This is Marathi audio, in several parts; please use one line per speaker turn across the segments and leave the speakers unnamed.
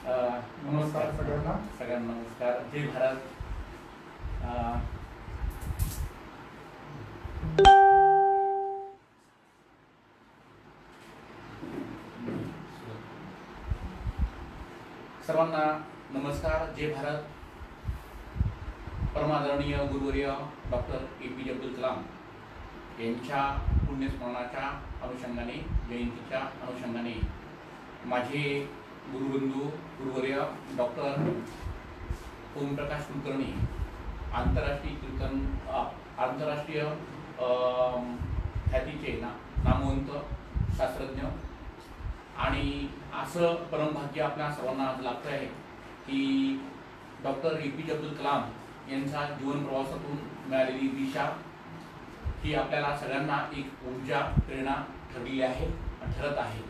नमस्कार सगळ्यांना.
नमस्कार. जय भारत. सर्वांना नमस्कार. जय भारत. परमादरणीय गुरुवर्य डॉक्टर APJ अब्दुल कलाम यांच्या पुण्यस्मरणाच्या अनुषंगाने, जयंतीच्या अनुषंगाने माझे गुरुबंधू गुरुवर्य डॉक्टर ओमप्रकाश कुलकर्णी आंतरराष्ट्रीय ख्यातीचे नामवंत शास्त्रज्ञ आणि असं परमभाग्य आपल्या सर्वांना आज लाभतं आहे की डॉक्टर APJ अब्दुल कलाम यांचा जीवन प्रवासातून मिळालेली दिशा ही आपल्याला सगळ्यांना एक ऊर्जा, प्रेरणा ठरत आहे.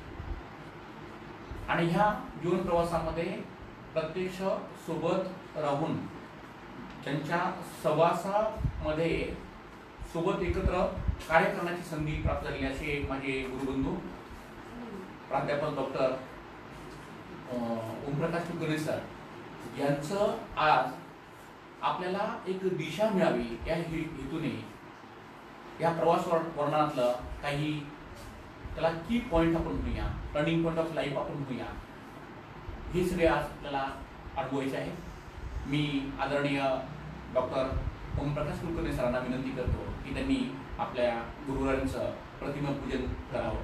आणि ह्या जीवन प्रवासामध्ये प्रत्यक्ष सोबत राहून त्यांच्या सहवासामध्ये सोबत एकत्र कार्य करण्याची संधी प्राप्त झाली असे माझे गुरुबंधू प्राध्यापक डॉक्टर ओमप्रकाश कुलकर्णी सर यांचं आज आपल्याला एक दिशा मिळावी या हेतूने या प्रवास वर्णनातलं काही त्याला की पॉईंट आपण म्हणूया, टर्निंग पॉईंट ऑफ लाईफ आपण म्हणूया, हे सगळे आज आपल्याला अनुभवायचे आहे. मी आदरणीय डॉक्टर ओमप्रकाश कुलकर्णी सरांना विनंती करतो की त्यांनी आपल्या गुरुवारांचं प्रतिमा पूजन करावं.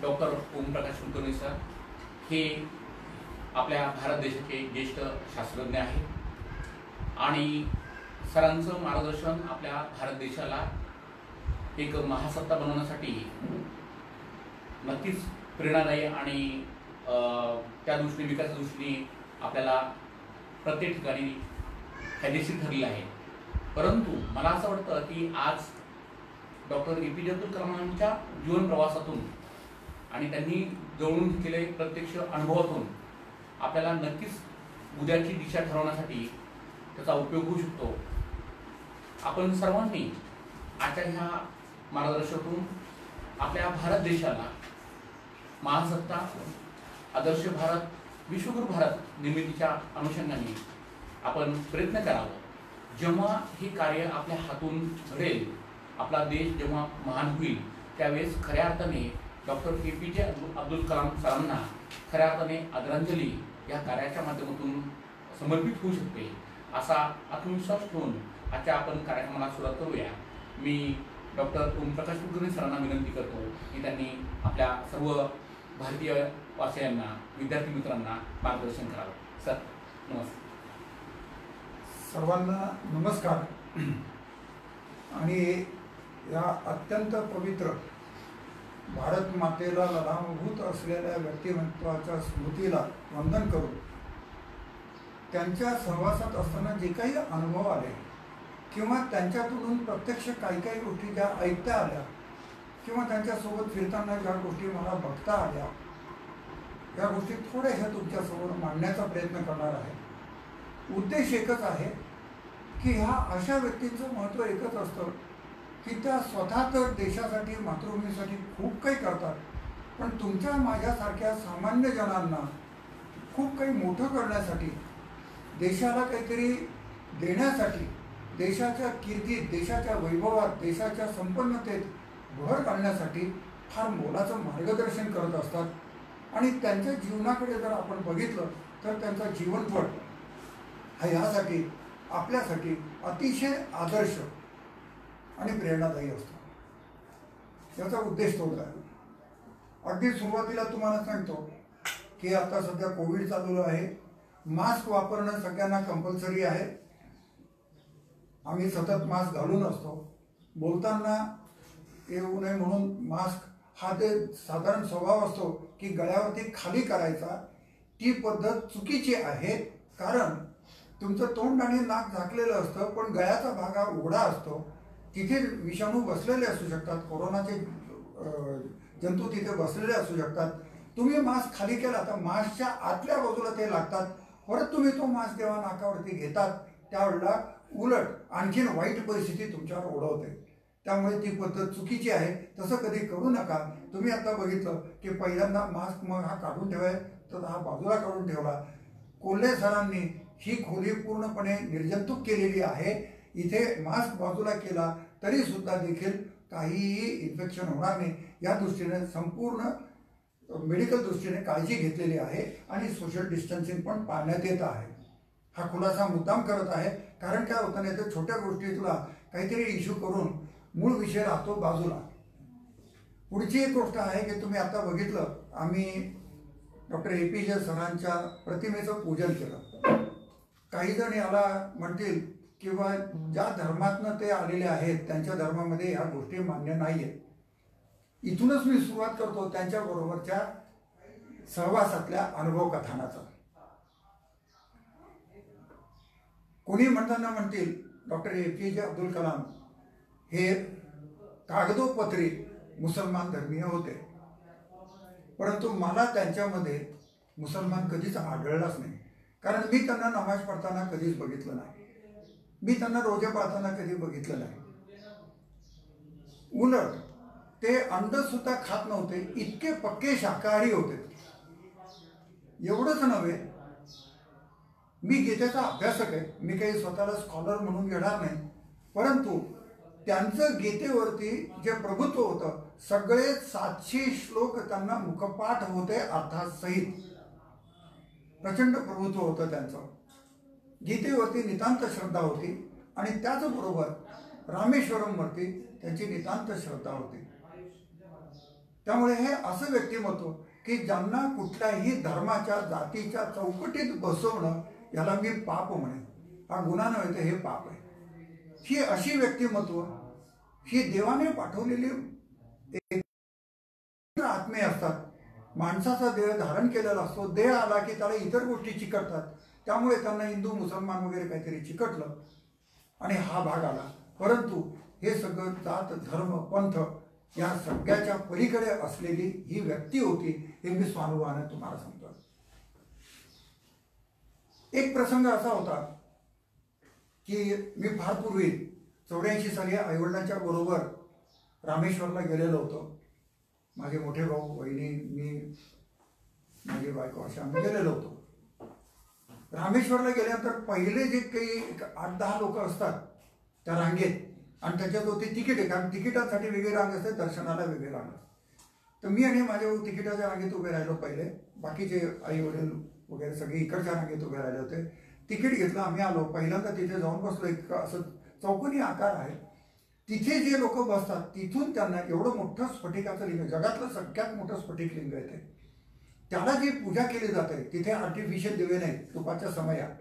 डॉक्टर ओमप्रकाश कुलकर्णी सर हे आपल्या भारत देशाचे ज्येष्ठ शास्त्रज्ञ आहेत आणि सरांचं मार्गदर्शन आपल्या भारत देशाला एक महासत्ता बनवण्यासाठी नक्कीच प्रेरणादायी आणि त्या दृष्टीने विकासाच्या दृष्टीने आपल्याला प्रत्येक ठिकाणी फायदेशीर ठरले आहे. परंतु मला असं वाटतं की आज डॉक्टर APJ अब्दुल कलामांच्या जीवन प्रवासातून आणि त्यांनी जवळून घेतलेले प्रत्यक्ष अनुभवातून आपल्याला नक्कीच उद्याची दिशा ठरवण्यासाठी त्याचा उपयोग होऊ शकतो. आपण सर्वांनी आजच्या ह्या मार्गदर्शनातून आपल्या भारत देशाला महासत्ता, आदर्श भारत, विश्वगुरु भारत निर्मितीच्या अनुषंगाने आपण प्रयत्न करावं. जेव्हा हे कार्य आपल्या हातून घडेल, आपला देश जेव्हा महान होईल, त्यावेळेस खऱ्या अर्थाने डॉक्टर APJ अब्दुल कलाम सरांना खऱ्या अर्थाने आदरांजली या कार्याच्या माध्यमातून समर्पित होऊ शकते असा आत्मविश्वास ठेवून आजच्या आपण कार्यक्रमाला सुरुवात करूया. मी डॉक्टर ओमप्रकाश कुलकर्णी सरांना विनंती करतो की त्यांनी आपल्या सर्व भारतीय वासियांना, विद्यार्थी मित्रांना मार्गदर्शन करावं. सर नमस्कार.
सर्वांना नमस्कार. आणि या अत्यंत पवित्र भारत मातेला ललामभूत असलेल्या व्यक्तिमत्वाच्या स्मृतीला वंदन करून त्यांच्या सहवासात असताना जे काही अनुभव आले किंवा त्यांच्याकडून प्रत्यक्ष काही काही गोष्टी ज्या ऐकता आल्या किंवा त्यांच्यासोबत फिरताना ज्या गोष्टी मला बघता आल्या, या गोष्टी थोड्याशा तुमच्यासमोर मांडण्याचा प्रयत्न करणार आहे. उद्देश एकच आहे की ह्या अशा व्यक्तींचं महत्त्व एकच असतं की त्या स्वतः तर देशासाठी, मातृभूमीसाठी खूप काही करतात, पण तुमच्या माझ्यासारख्या सामान्य जनांना खूप काही मोठं करण्यासाठी, देशाला काहीतरी देण्यासाठी, देशाच्या कीर्तीत, देशाच्या वैभवात, देशाच्या संपन्नतेत भर घालण्यासाठी फार मोलाचं मार्गदर्शन करत असतात आणि त्यांच्या जीवनाकडे जर आपण बघितलं तर त्यांचा जीवनपट हा यासाठी आपल्यासाठी अतिशय आदर्श आणि प्रेरणादायी असतो। याचा उद्देश तोच आहे। अगदी सुरुवातीला तुम्हाला सांगतो की आता सध्या कोविड चालू आहे, मास्क वापरणं सगळ्यांना कंपल्सरी आहे। आम्ही सतत मास्क घालून असतो, बोलताना येऊ नये म्हणून मास्क हा ते साधारण स्वभाव असतो की गळ्यावरती खाली करायचा, ती पद्धत चुकीची आहे। कारण तुमचं तोंड आणि नाक झाकलेलं असतं पण गळ्याचा भाग हा उघडा असतो, तिथे विषाणू बसलेले असू शकतात, कोरोनाचे जंतू तिथे बसलेले असू शकतात। तुम्ही मास्क खाली केला तर मास्कच्या आतल्या बाजूला ते लागतात, परत तुम्ही तो मास्क जेव्हा नाकावरती घेतात त्यावेळेला उलट आणखीन वाईट परिस्थिती तुमच्यावर ओढवते। त्यामुळे ती पद्धत चुकीची आहे, तसं कधी करू नका। तुम्ही आता बघितलं की पहिल्यांदा मास्क मग हा काढून ठेवाय तर हा बाजूला काढून ठेवला। कोल्हे सरांनी ही खोली पूर्णपणे निर्जंतुक केलेली आहे, इथे मास्क बाजूला केला तरी सुद्धा देखील काहीही इन्फेक्शन होणार नाही या दृष्टीने संपूर्ण मेडिकल दृष्टीने काळजी घेतलेली आहे आणि सोशल डिस्टन्सिंग पण पाळण्यात येत आहे। हा खुलासा मुद्दाम करत आहे, कारण काय होतं नाही तर छोट्या गोष्टी तुला काहीतरी इश्यू करून मूळ विषय राहतो बाजूला। पुढची एक गोष्ट आहे की तुम्ही आता बघितलं, आम्ही डॉक्टर APJ सरांच्या प्रतिमेचं पूजन केलं। काही जण याला म्हणतील किंवा ज्या धर्मातनं ते आलेले आहेत त्यांच्या धर्मामध्ये या गोष्टी मान्य नाही आहेत। इथूनच मी सुरुवात करतो त्यांच्याबरोबरच्या सहवासातल्या अनुभव कथानाचा। कोणी म्हणताना म्हणतील डॉक्टर APJ अब्दुल कलाम हे कागदोपत्री मुसलमान धर्मीय होते, परंतु मला त्यांच्यामध्ये मुसलमान कधीच आढळलाच नाही। कारण मी त्यांना नमाज पढताना कधीच बघितलं नाही, मी त्यांना रोजे पाळताना कधी बघितलं नाही। उलट ते अंड सुद्धा खात नव्हते, इतके पक्के शाकाहारी होते। एवढंच नव्हे, मी गीतेचा अभ्यासक आहे, मी काही स्वतःला स्कॉलर म्हणून घेणार नाही, परंतु त्यांचं गीतेवरती जे प्रभुत्व होतं, सगळे 700 श्लोक त्यांना मुखपाठ होते अर्थासहित। प्रचंड प्रभुत्व होतं त्यांचं, गीतेवरती नितांत श्रद्धा होती आणि त्याचबरोबर रामेश्वरमवरती त्यांची नितांत श्रद्धा होती। त्यामुळे हे असं व्यक्तिमत्व की ज्यांना कुठल्याही धर्माच्या जातीच्या चौकटीत बसवणं याला मी पाप म्हणेन, हा गुन्हा नव्हे तर हे पाप आहे। ही अशी व्यक्तिमत्व ही देवाने पाठवलेली आत्मे असतात। माणसाचा देह धारण केलेला असतो, देह आला की त्याला इतर गोष्टी चिकटतात, त्यामुळे त्यांना हिंदू मुसलमान वगैरे काहीतरी चिकटलं आणि हा भाग आला। परंतु हे सगळं जात धर्म पंथ या सगळ्याच्या पलीकडे असलेली ही व्यक्ती होती, हे मी स्वानुभवाने तुम्हाला सांगतो। एक प्रसंग असा होता की मी फार पूर्वी 84 साली आईवडिलांच्या बरोबर रामेश्वरला गेलेलो होतो। माझे मोठे भाऊ, बहिणी, मी, माझी बायको अशा आम्ही गेलेलो होतो। रामेश्वरला गेल्यानंतर पहिले जे काही 8-10 लोक असतात त्या रांगेत, आणि त्याच्यावरती तिकीट आहे, कारण तिकिटांसाठी वेगळी रांग असते, दर्शनाला वेगळी रांग असते। तर मी आणि माझ्या भाऊ तिकिटाच्या रांगेत उभे राहिलो पहिले, बाकीचे आई वडील वगैरे सगळे इकडच्या रांगेत उभे राहिले होते। तिकीट घेतलं, आम्ही आलो, पहिल्यांदा तिथे जाऊन बसलो। एक असं चौकोनी आकार आहे, तिथे जे लोक बसतात तिथून त्यांना एवढं मोठं स्फटिकाचं लिंग, जगातलं सगळ्यात मोठं स्फटिक लिंग आहे ते, त्याला जी पूजा केली जाते, तिथे आर्टिफिशियल दिवे नाहीत तुपाच्या समयात,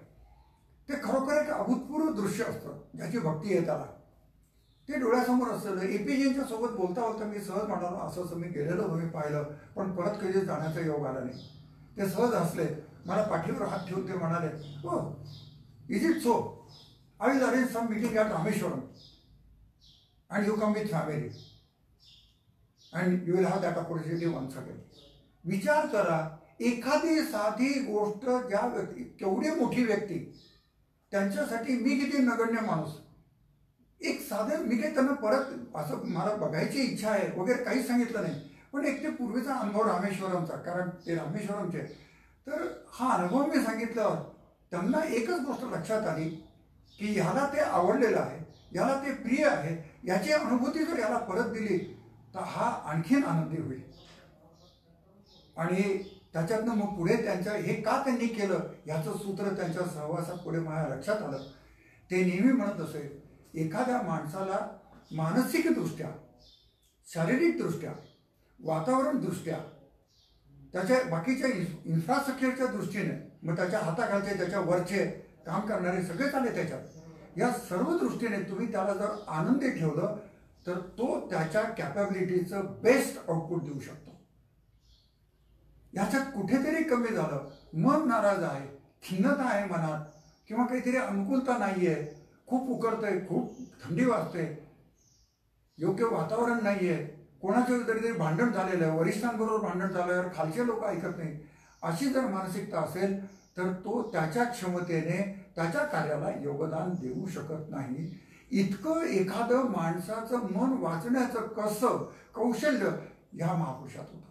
ते खरोखर एक अभूतपूर्व दृश्य असतं ज्याची भक्ती आहे त्याला, ते डोळ्यासमोर असलेलं। APJच्या सोबत बोलता बोलता मी सहज म्हणालो, असं असं मी गेलेलो, मी पाहिलं, पण परत कधी जाण्याचा योग आला नाही। ते सहज हसले, मला पाठीवर हात ठेवून ते म्हणाले, हो is it so, I will arrange some meeting at Rameswaram and you come with family and you will have that opportunity once again. विचार करा, एखादी साधी गोष्ट ज्या व्यक्ती, केवढी मोठी व्यक्ती, त्यांच्यासाठी मी किती नगण्य माणूस, एक साधं, मी काही त्यांना परत असं मला बघायची इच्छा आहे वगैरे काहीच सांगितलं नाही, पण एक ते पूर्वीचा अनुभव रामेश्वरमचा, कारण ते रामेश्वरमचे, तर हा अनुभव मी सांगितल्यावर त्यांना एकच गोष्ट लक्षात आली की ह्याला ते आवडलेलं आहे, याला ते प्रिय आहे, याची अनुभूती जर याला परत दिली तर हा आणखीन आनंदी होईल. आणि त्याच्यातनं मग पुढे त्यांच्या हे का त्यांनी केलं ह्याचं सूत्र त्यांच्या सहवासात पुढे माझ्या लक्षात आलं. ते नेहमी म्हणत असे, एखाद्या माणसाला मानसिकदृष्ट्या, शारीरिकदृष्ट्या, वातावरणदृष्ट्या, त्याच्या बाकीच्या इन्फ्रास्ट्रक्चरच्या दृष्टीने, मग त्याच्या हाताखालचे त्याच्या वरचे काम करणारे सगळेच आले त्याच्यात, या सर्व दृष्टीने तुम्ही त्याला जर आनंदी ठेवलं तर तो त्याच्या कॅपॅबिलिटीचं बेस्ट आउटपुट देऊ शकतो. याच्यात कुठेतरी कमी झालं, मन नाराज आहे, खिन्नता आहे मनात, किंवा काहीतरी अनुकूलता नाही आहे, खूप उकडतंय, खूप थंडी वाजते, योग्य वातावरण नाही आहे, कोणाचं तरी भांडण झालेलं आहे, वरिष्ठांबरोबर भांडण झाल्यावर खालचे लोक ऐकत नाही, अशी जर मानसिकता असेल तर तो त्याच्या क्षमतेने त्याच्या कार्याला योगदान देऊ शकत नाही. इतकं एखादं माणसाचं मन वाचण्याचं कसं कौशल्य ह्या महापुरुषात होतं.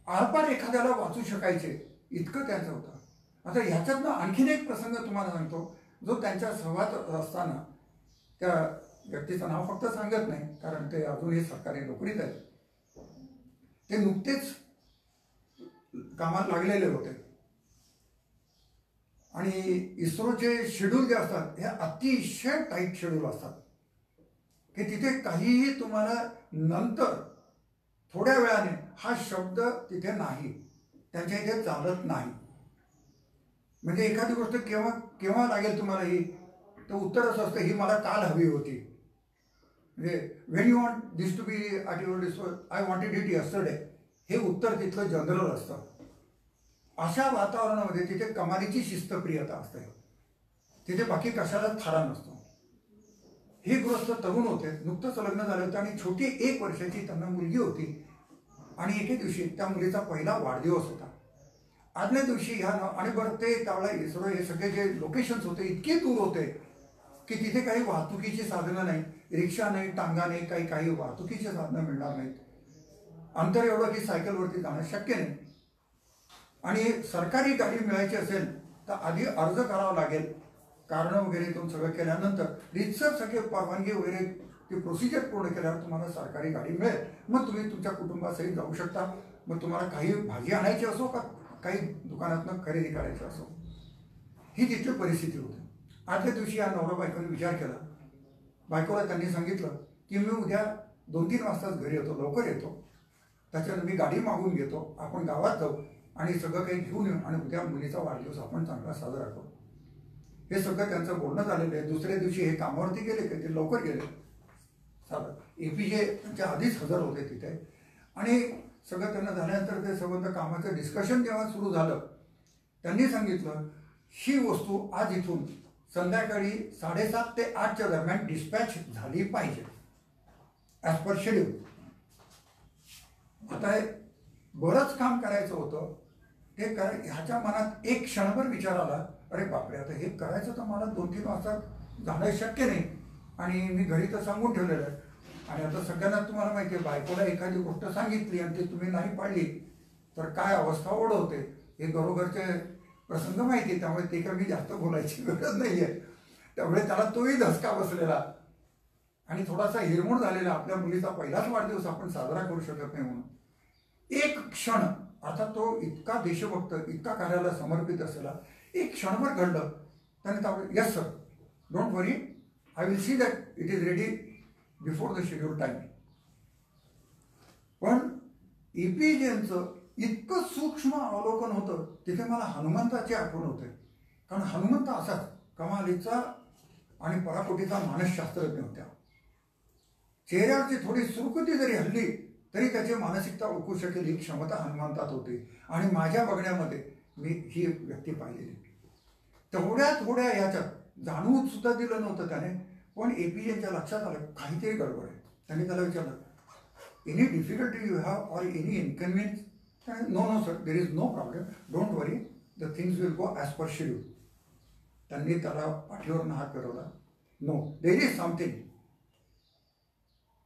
आरपार एखाद्याला वाचू शकायचे इतकं त्यांचं होतं. आता ह्याच्यातनं आणखीन एक प्रसंग तुम्हाला सांगतो, जो त्यांच्या सहवास असताना, त्या व्यक्तीचं नाव फक्त सांगत नाही कारण ते अजूनही सरकारी नोकरीत आहेत, ते नुकतेच कामाला लागलेले होते आणि इस्रोचे शेड्यूल जे असतात हे अतिशय टाईट शेड्यूल असतात की तिथे काहीही तुम्हाला नंतर थोड्या वेळाने हा शब्द तिथे नाही, त्यांच्या इथे चालत नाही. म्हणजे एखादी गोष्ट केव्हा केव्हा लागेल तुम्हाला, ही तर उत्तरच असतं, ही मला काल हवी होती. म्हणजे when you want this to be at your dispose, I wanted it yesterday, हे उत्तर तिथलं जनरल असतं. अशा वातावरणामध्ये तिथे कमालीची शिस्तप्रियता असते, तिथे बाकी कशालाच थारा नसतो. हे गृहस्थ तरुण होते, नुकतंच लग्न झालं होतं आणि छोटी 1 वर्षाची त्यांना मुलगी होती. आणि एके दिवशी त्या मुलीचा पहिला वाढदिवस होता. आदल्या दिवशी ह्या आणि बरं ते त्यावेळेला इस्रो हे सगळे जे लोकेशन्स होते इतके दूर होते की तिथे काही वाहतुकीची साधनं नाही, रिक्षा नाही, टांगा नाही, काही वाहतुकीची साधनं मिळणार नाहीत. अंतर एवढं की सायकलवरती जाणं शक्य नाही. आणि सरकारी गाडी मिळायची असेल तर आधी अर्ज करावा लागेल, कारणं वगैरे इथून सगळं केल्यानंतर रितसर सगळे परवानगी वगैरे ती प्रोसिजर पूर्ण केल्यावर तुम्हाला सरकारी गाडी मिळेल. मग तुम्ही तुमच्या कुटुंबासहित जाऊ शकता. मग तुम्हाला काही भाजी आणायची असो का काही दुकानातनं खरेदी करायची असो, ही तिथली परिस्थिती होती. आदल्या दिवशी या नवरा बायकोने विचार केला. बायकोला त्यांनी सांगितलं की मी उद्या 2-3 वाजताच घरी येतो, लवकर येतो, त्याच्यानंतर मी गाडी मागून घेतो, आपण गावात जाऊ आणि सगळं काही घेऊन येऊ आणि उद्या मुलीचा वाढदिवस आपण चांगला साजरा करू. हे सगळं त्यांचं बोलणं झालेलं आहे. दुसऱ्या दिवशी हे कामावरती गेले की ते लवकर गेले. साधं APJ त्यांच्या आधीच हजर होते तिथे. आणि सगळं त्यांना झाल्यानंतर ते संबंध कामाचं डिस्कशन जेव्हा सुरू झालं, त्यांनी सांगितलं ही वस्तू आज इथून संध्याकाळी 7:30 ते 8च्या दरम्यान डिस्पॅच झाली पाहिजे ॲज पर शेड्यूल. आता हे बरंच काम करायचं होतं. ते ह्याच्या मनात एक क्षणभर विचार आला, अरे बापरे, आता हे करायचं तर मला 2-3 वाजता जाणं शक्य नाही आणि मी घरी तर सांगून ठेवलेलं आहे. आणि आता सगळ्यांना तुम्हाला माहिती आहे, बायकोला एखादी गोष्ट सांगितली आणि ती तुम्ही नाही पाळली तर काय अवस्था ओढवते, हे घरोघरचे प्रसंग माहिती आहे. त्यामुळे ते काही जास्त बोलायची गरज नाही आहे. त्यामुळे त्याला तोही धसका बसलेला आणि थोडासा हिरमोड झालेला. आपल्या मुलीचा पहिलाच वाढदिवस आपण साजरा करू शकत नाही म्हणून. एक क्षण, अर्थात तो इतका देशभक्त, इतका कार्याला समर्पित असलेला, एक क्षणभर घडलं. त्याने त्यावेळी yes sir, don't worry, I will see that it is ready before the schedule time. पण APJचं इतकं सूक्ष्म अवलोकन होतं, तिथे मला हनुमंताची आठवण होते. कारण हनुमंत असाच कमालीचा आणि पराकोटीचा मानसशास्त्रज्ञ होता. चेहऱ्यावरची थोडी सुरकुती जरी हल्ली तरी त्याची मानसिकता ओळखू शकेल ही क्षमता हनुमंतात होती. आणि माझ्या बघण्यामध्ये मी ही व्यक्ती पाहिलेली. तेवढ्या थोड्या ह्याच्यात जाणवून सुद्धा दिलं नव्हतं त्याने. पण APJच्या लक्षात आलं काहीतरी गडबड आहे. त्यांनी त्याला विचारलं, any difficulty you have or any inconvenience? No sir, there is no problem, don't worry, the things will go as per schedule. त्यांनी त्याला पाठीवरून हात फिरवला. No, there is something,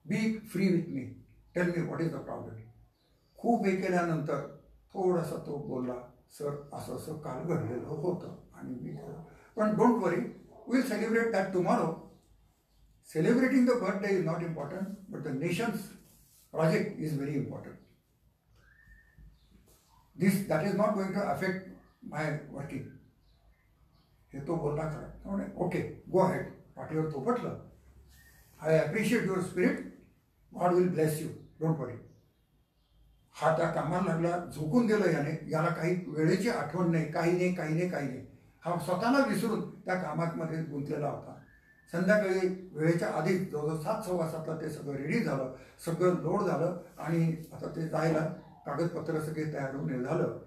be free with me, tell me what is the problem. खूप हे केल्यानंतर थोडासा तो बोलला, सर असं असं काल घडलेलं होतं आणि मी पण don't worry, will celebrate that tomorrow. Celebrating the birthday is not important, but the nation's project is very important. That is not going to affect my working. हे तो बोलला खरा. Okay, go ahead. पाठीवर तो पटलं. I appreciate your spirit. God will bless you, don't worry. हा त्या कामाला लागला, झोकून दिलं याने. याला काही वेळेची आठवण नाही, काही नाही. हा स्वतःला विसरून त्या कामामध्ये गुंतलेला होता. संध्याकाळी वेळेच्या आधी जवळजवळ 7:15 ते सगळं रेडी झालं, सगळं लोड झालं आणि आता ते जायला कागदपत्र सगळे तयार होऊन हे झालं.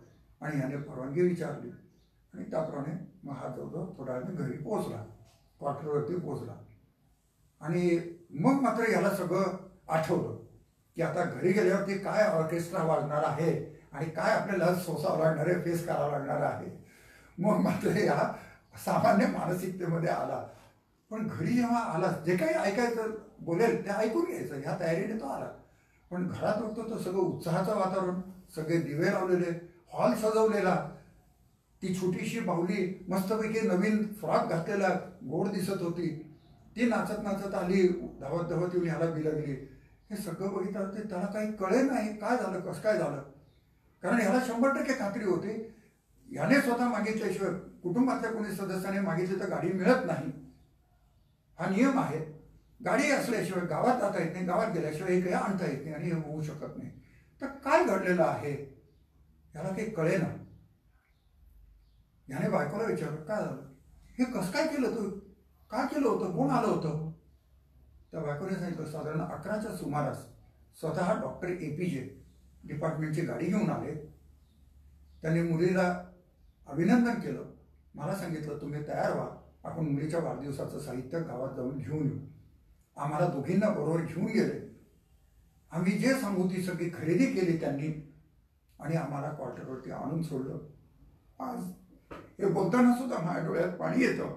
आणि याने परवानगी विचारली आणि त्याप्रमाणे मग हा जवळजवळ थोड्या वेळाने घरी पोहोचला, क्वार्टरवरती पोहोचला. आणि मग मात्र याला सगळं आठवलं की आता घरी गेल्यावरती काय ऑर्केस्ट्रा वाजणार आहे आणि काय आपल्याला सोसावं लागणार आहे, फेस करावं लागणार आहे. मग मात्र या सामान्य मानसिकतेमध्ये आला. पण घरी जेव्हा आला, जे काही ऐकायचं बोलेल ते ऐकून घ्यायचं, ह्या तयारीने तो आला. पण घरात बघतो तो सगळं उत्साहाचं वातावरण, सगळे दिवे लावलेले, हॉल सजवलेला, ती छोटीशी बाहुली मस्तपैकी नवीन फ्रॉक घातलेला गोड दिसत होती, ती नाचत आली, धावत येऊन ह्याला बिलगली. हे सगळं बघितलं ते त्याला काही कळे नाही काय झालं, कसं काय झालं. कारण ह्याला 100% खात्री होती ह्याने स्वतः मागितल्याशिवाय, कुटुंबातल्या कोणी सदस्याने मागितली तर गाडी मिळत नाही, हा नियम आहे. गाडी असल्याशिवाय गावात जाता येत नाही, गावात गेल्याशिवाय हे काही आणता येत नाही आणि हे होऊ शकत नाही. तर काय घडलेलं आहे याला काही कळे ना. याने बायकोला विचारलं काय झालं, हे कसं काय केलं, तू काय केलं होतं, कोण आलं होतं. त्या बायकोने सांगितलं साधारण 11च्या सुमारास स्वतः डॉक्टर APJ डिपार्टमेंटची गाडी घेऊन आले. त्यांनी मुलीला अभिनंदन केलं, मला सांगितलं तुम्ही तयार व्हा, आपण मुलीच्या वाढदिवसाचं साहित्य गावात जाऊन घेऊन येऊ. आम्हाला दोघींना बरोबर घेऊन गेले. आम्ही जे सांगू ती सगळी खरेदी केली त्यांनी आणि आम्हाला क्वार्टरवरती आणून सोडलं. आज हे बोलताना सुद्धा माझ्या डोळ्यात पाणी येतं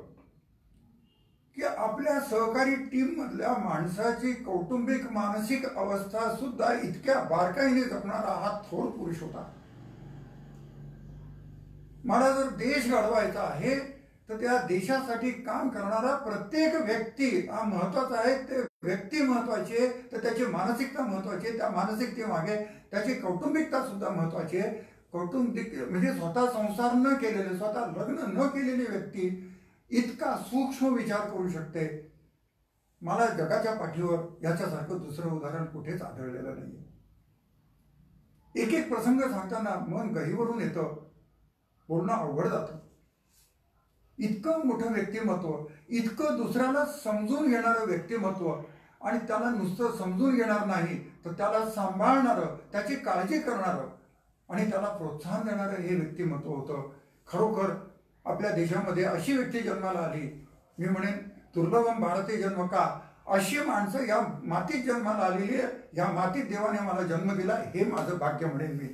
की आपल्या सहकारी टीम मधल्या माणसाची कौटुंबिक मानसिक अवस्था सुद्धा इतक्या बारकाईने जपणारा हा थोर पुरुष होता. मला जर देश घडवायचा आहे तर त्या देशासाठी काम करणारा प्रत्येक व्यक्ती हा महत्वाचा आहे. ते व्यक्ती महत्वाची आहे, तर त्याची मानसिकता महत्वाची आहे. त्या मानसिकतेमागे त्याची कौटुंबिकता सुद्धा महत्वाची आहे. कौटुंबिक म्हणजे स्वतः संसार न केलेले, स्वतः लग्न न केलेली व्यक्ती इतका सूक्ष्म विचार करू शकते. मला जगाच्या पाठीवर याच्यासारखं दुसरं उदाहरण कुठेच आढळलेलं नाही. एक प्रसंग सांगताना मन गहिवरून येतं, बोलणं अवघड जातं. इतकं मोठं व्यक्तिमत्व, इतकं दुसऱ्याला समजून घेणारं व्यक्तिमत्व आणि त्याला नुसतं समजून घेणार नाही तर त्याला सांभाळणारं, त्याची काळजी करणारं आणि त्याला प्रोत्साहन देणारं हे व्यक्तिमत्व होतं. खरोखर आपल्या देशामध्ये अशी व्यक्ती जन्माला आली, मी म्हणेन दुर्लभम भारती जन्म का, अशी माणसं या मातीत जन्माला आलेली आहे. या मातीत देवाने मला जन्म दिला, हे माझं भाग्य म्हणेन मी.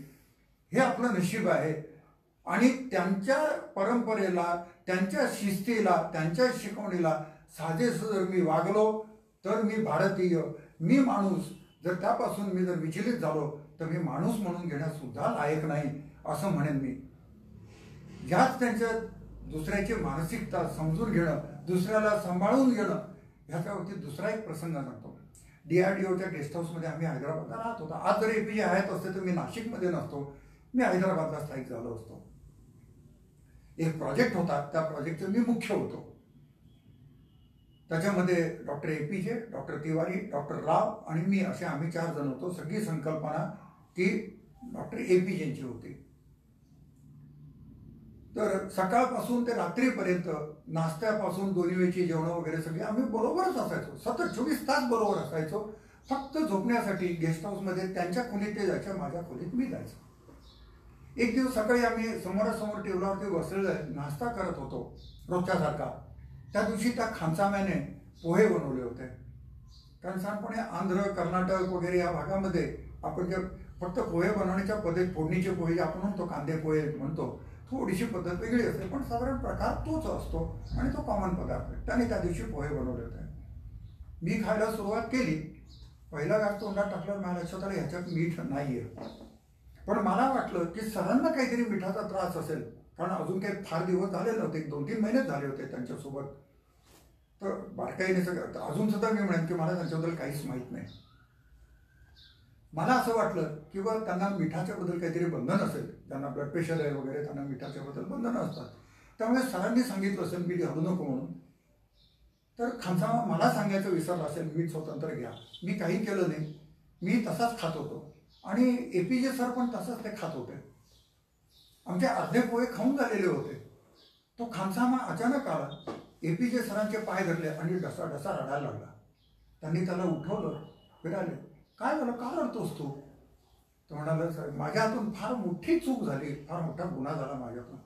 हे आपलं नशीब आहे. आणि त्यांच्या परंपरेला, त्यांच्या शिस्तीला, त्यांच्या शिकवणीला साजेसं जर मी वागलो तर मी भारतीय, मी माणूस. जर त्यापासून मी जर विचलित झालो तर मी माणूस म्हणून घेण्यास सुद्धा लायक नाही असं म्हणेन मी. ह्याच त्यांच्या दुसऱ्याची मानसिकता समजून घेणं, दुसऱ्याला सांभाळून घेणं, ह्याच्यावरती दुसरा एक प्रसंग सांगतो. DRDOच्या गेस्ट हाऊसमध्ये आम्ही हैदराबादला राहत होतो. आज जर APJ आहेत असते तर मी नाशिकमध्ये नसतो, मी हैदराबादला स्थायिक झालो असतो. एक प्रोजेक्ट होता, त्या प्रोजेक्टचे मी मुख्य होतो. त्याच्यामध्ये doctor APJ, doctor Tiwari, doctor Rao आणि मी असे आम्ही 4 जण होतो. सगळी संकल्पना ती डॉक्टर APJची होती. तर सकाळपासून ते रात्रीपर्यंत नाश्त्यापासून दोन्ही वेळची जेवण वगैरे सगळे आम्ही बरोबरच असायचो. सतत 24 तास बरोबर असायचो. फक्त झोपण्यासाठी गेस्ट हाऊसमध्ये त्यांच्या खोलीत ते जायच्या, माझ्या खोलीत मी जायचो. एक दिवस सकाळी आम्ही समोरासमोर टेबलावरती बसलेलं नाश्ता करत होतो रोजच्यासारखा. त्या दिवशी त्या खानसाम्याने पोहे बनवले होते. कारण साधारणपणे आंध्र, कर्नाटक वगैरे या भागामध्ये आपण जे फक्त पोहे बनवण्याच्या पद्धत, फोडणीचे पोहे जे आपण म्हणतो, कांदे पोहे म्हणतो, थोडीशी पद्धत वेगळी असते पण साधारण प्रकार तोच असतो आणि तो कॉमन पदार्थ आहे. त्याने त्या दिवशी पोहे बनवले होते. मी खायला सुरुवात केली. पहिला घास तोंडात टाकल्यावर मला लक्षात आलं ह्याच्यात मीठ नाही आहे. पण मला वाटलं की सरांना काहीतरी मिठाचा त्रास असेल, कारण अजून काही फार दिवस झाले नव्हते, 2-3 महिनेच झाले होते त्यांच्यासोबत. तर बारकाईने सगळं अजून सुद्धा मी म्हणेन की मला त्यांच्याबद्दल काहीच माहीत नाही. मला असं वाटलं की बा त्यांना मिठाच्याबद्दल काहीतरी बंधन असेल, त्यांना ब्लड प्रेशर आहे वगैरे, त्यांना मिठाच्याबद्दल बंधनं असतात. त्यामुळे सरांनी सांगितलं असेल मीठ घालू नको म्हणून. तर खानसामा मला सांगायचं विसरलं असेल, मीठ स्वतंत्र घ्या. मी काही केलं नाही, मी तसाच खात होतो. आणि APJ सर पण तसंच ते खात होते. आमचे अर्धे पोहे खाऊन झालेले होते. तो खानसामा अचानक आला, APJ सरांचे पाय धरले आणि ढसा ढसा रडायला लागला. त्यांनी त्याला उठवलं, फिराले, काय झालं, का रडतोस तू? तो म्हणाला, साहेब माझ्या हातून फार मोठी चूक झाली, फार मोठा गुन्हा झाला माझ्यातून.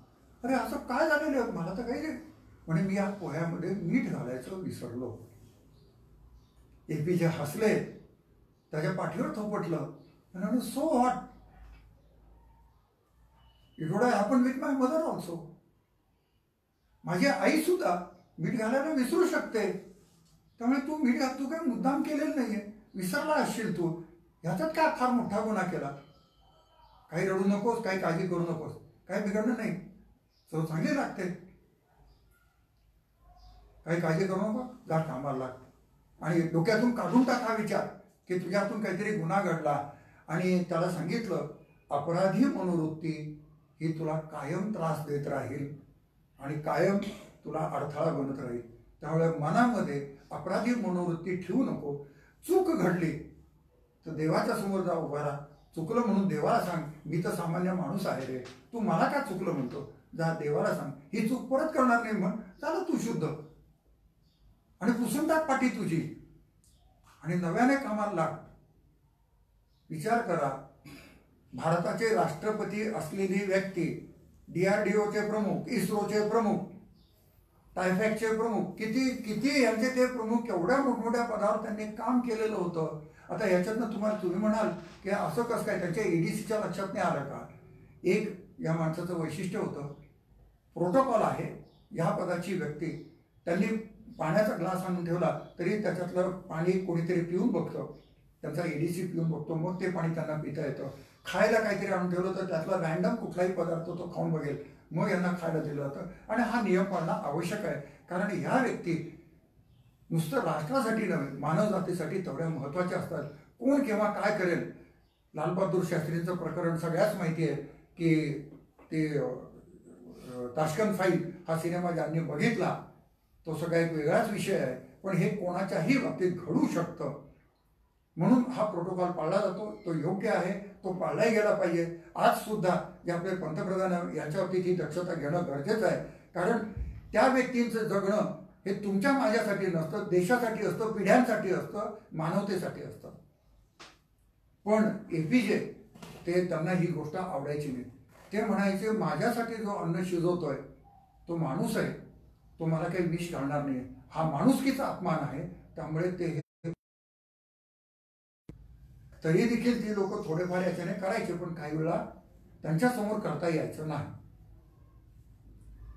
अरे असं काय झालेलं, मला तर काही नाही. म्हणे मी या पोह्यामध्ये मीठ घालायचं विसरलो. APJ हसले, त्याच्या पाठीवर थोपटलं, म्हणाले so what, it would happen with my mother also. माझी आई सुद्धा मीठ घालायला विसरू शकते. त्यामुळे तू मीठ घाल, तू काही मुद्दाम केलेलं नाहीये, विसरला असशील तू, ह्याच्यात काय फार मोठा गुन्हा केला. काही रडू नकोस, काही काळजी करू नकोस, काही बिघडलं नाही, चव चांगली लागते, काही काळजी करू नको, जा कामाला लाग. आणि डोक्यातून काढून टाक हा विचार की तुझ्या हातून काहीतरी गुन्हा घडला. आणि त्याला सांगितलं अपराधी मनोवृत्ती ही तुला कायम त्रास देत राहील आणि कायम तुला अडथळा बनत राहील. त्यामुळे मनामध्ये अपराधी मनोवृत्ती ठेवू नको. चूक घडली तर देवाच्या समोर जा, उभा राहा. चुकलं म्हणून देवाला सांग, मी तर सामान्य माणूस आहे रे, तू मला का चुकलं म्हणतो, जा देवाला सांग, ही चूक परत करणार नाही म्हण, झालं तू शुद्ध. आणि पुसून टाक पाठी तुझी आणि नव्याने कामाला लाग. विचार करा, भारताचे राष्ट्रपती असलेली व्यक्ती, DRDOचे प्रमुख, इस्रोचे प्रमुख, टायफॅकचे प्रमुख, किती यांचे ते प्रमुख, एवढ्या मोठमोठ्या पदावर त्यांनी काम केलेलं होतं. आता याच्यातनं तुम्ही म्हणाल की असं कसं काय, त्यांच्या EDCच्या लक्षात नाही आलं का? एक या माणसाचं वैशिष्ट्य होतं, प्रोटोकॉल आहे, या पदाची व्यक्ती, त्यांनी पाण्याचा ग्लास आणून ठेवला तरी त्याच्यातलं पाणी कोणीतरी पिऊन बघतं, त्यांचा EDC पिऊन बघतो, मग ते पाणी त्यांना पिता येतं. खायला काहीतरी आणून ठेवलं तर त्यातला रॅन्डम कुठलाही पदार्थ तो खाऊन बघेल, मग यांना खायला दिलं जातं. आणि हा नियम पाळणं आवश्यक आहे, कारण ह्या व्यक्ती नुसतं राष्ट्रासाठी नव्हे, मानव जातीसाठी तेवढ्या महत्त्वाच्या असतात. कोण केव्हा काय करेल. लालबहादूर शास्त्रींचं प्रकरण सगळ्याच माहिती आहे की ते ताशकंद फाईल हा सिनेमा ज्यांनी बघितला तो सगळा एक वेगळाच विषय आहे, पण हे कोणाच्याही बाबतीत घडू शकतं. म्हणून हा प्रोटोकॉल पाळला जातो, तो योग्य आहे, तो पाळलाही गेला पाहिजे. आज सुद्धा जे आपले पंतप्रधान याच्यावरती ही दक्षता घेणं गरजेचं आहे, कारण त्या व्यक्तींचं जगणं हे तुमच्या माझ्यासाठी नसतं, देशासाठी असतं, पिढ्यांसाठी असतं, मानवतेसाठी असतं. पण APJ ते त्यांना ही गोष्ट आवडायची नाही. ते म्हणायचे माझ्यासाठी जो अन्न शिजवतोय तो माणूस आहे, तो मला काही विष घालणार नाही, हा माणुसकीचा अपमान आहे. त्यामुळे ते तरी देखील ती लोक थोडेफार याच्याने करायचे, पण काही वेळा त्यांच्यासमोर करता यायचं नाही,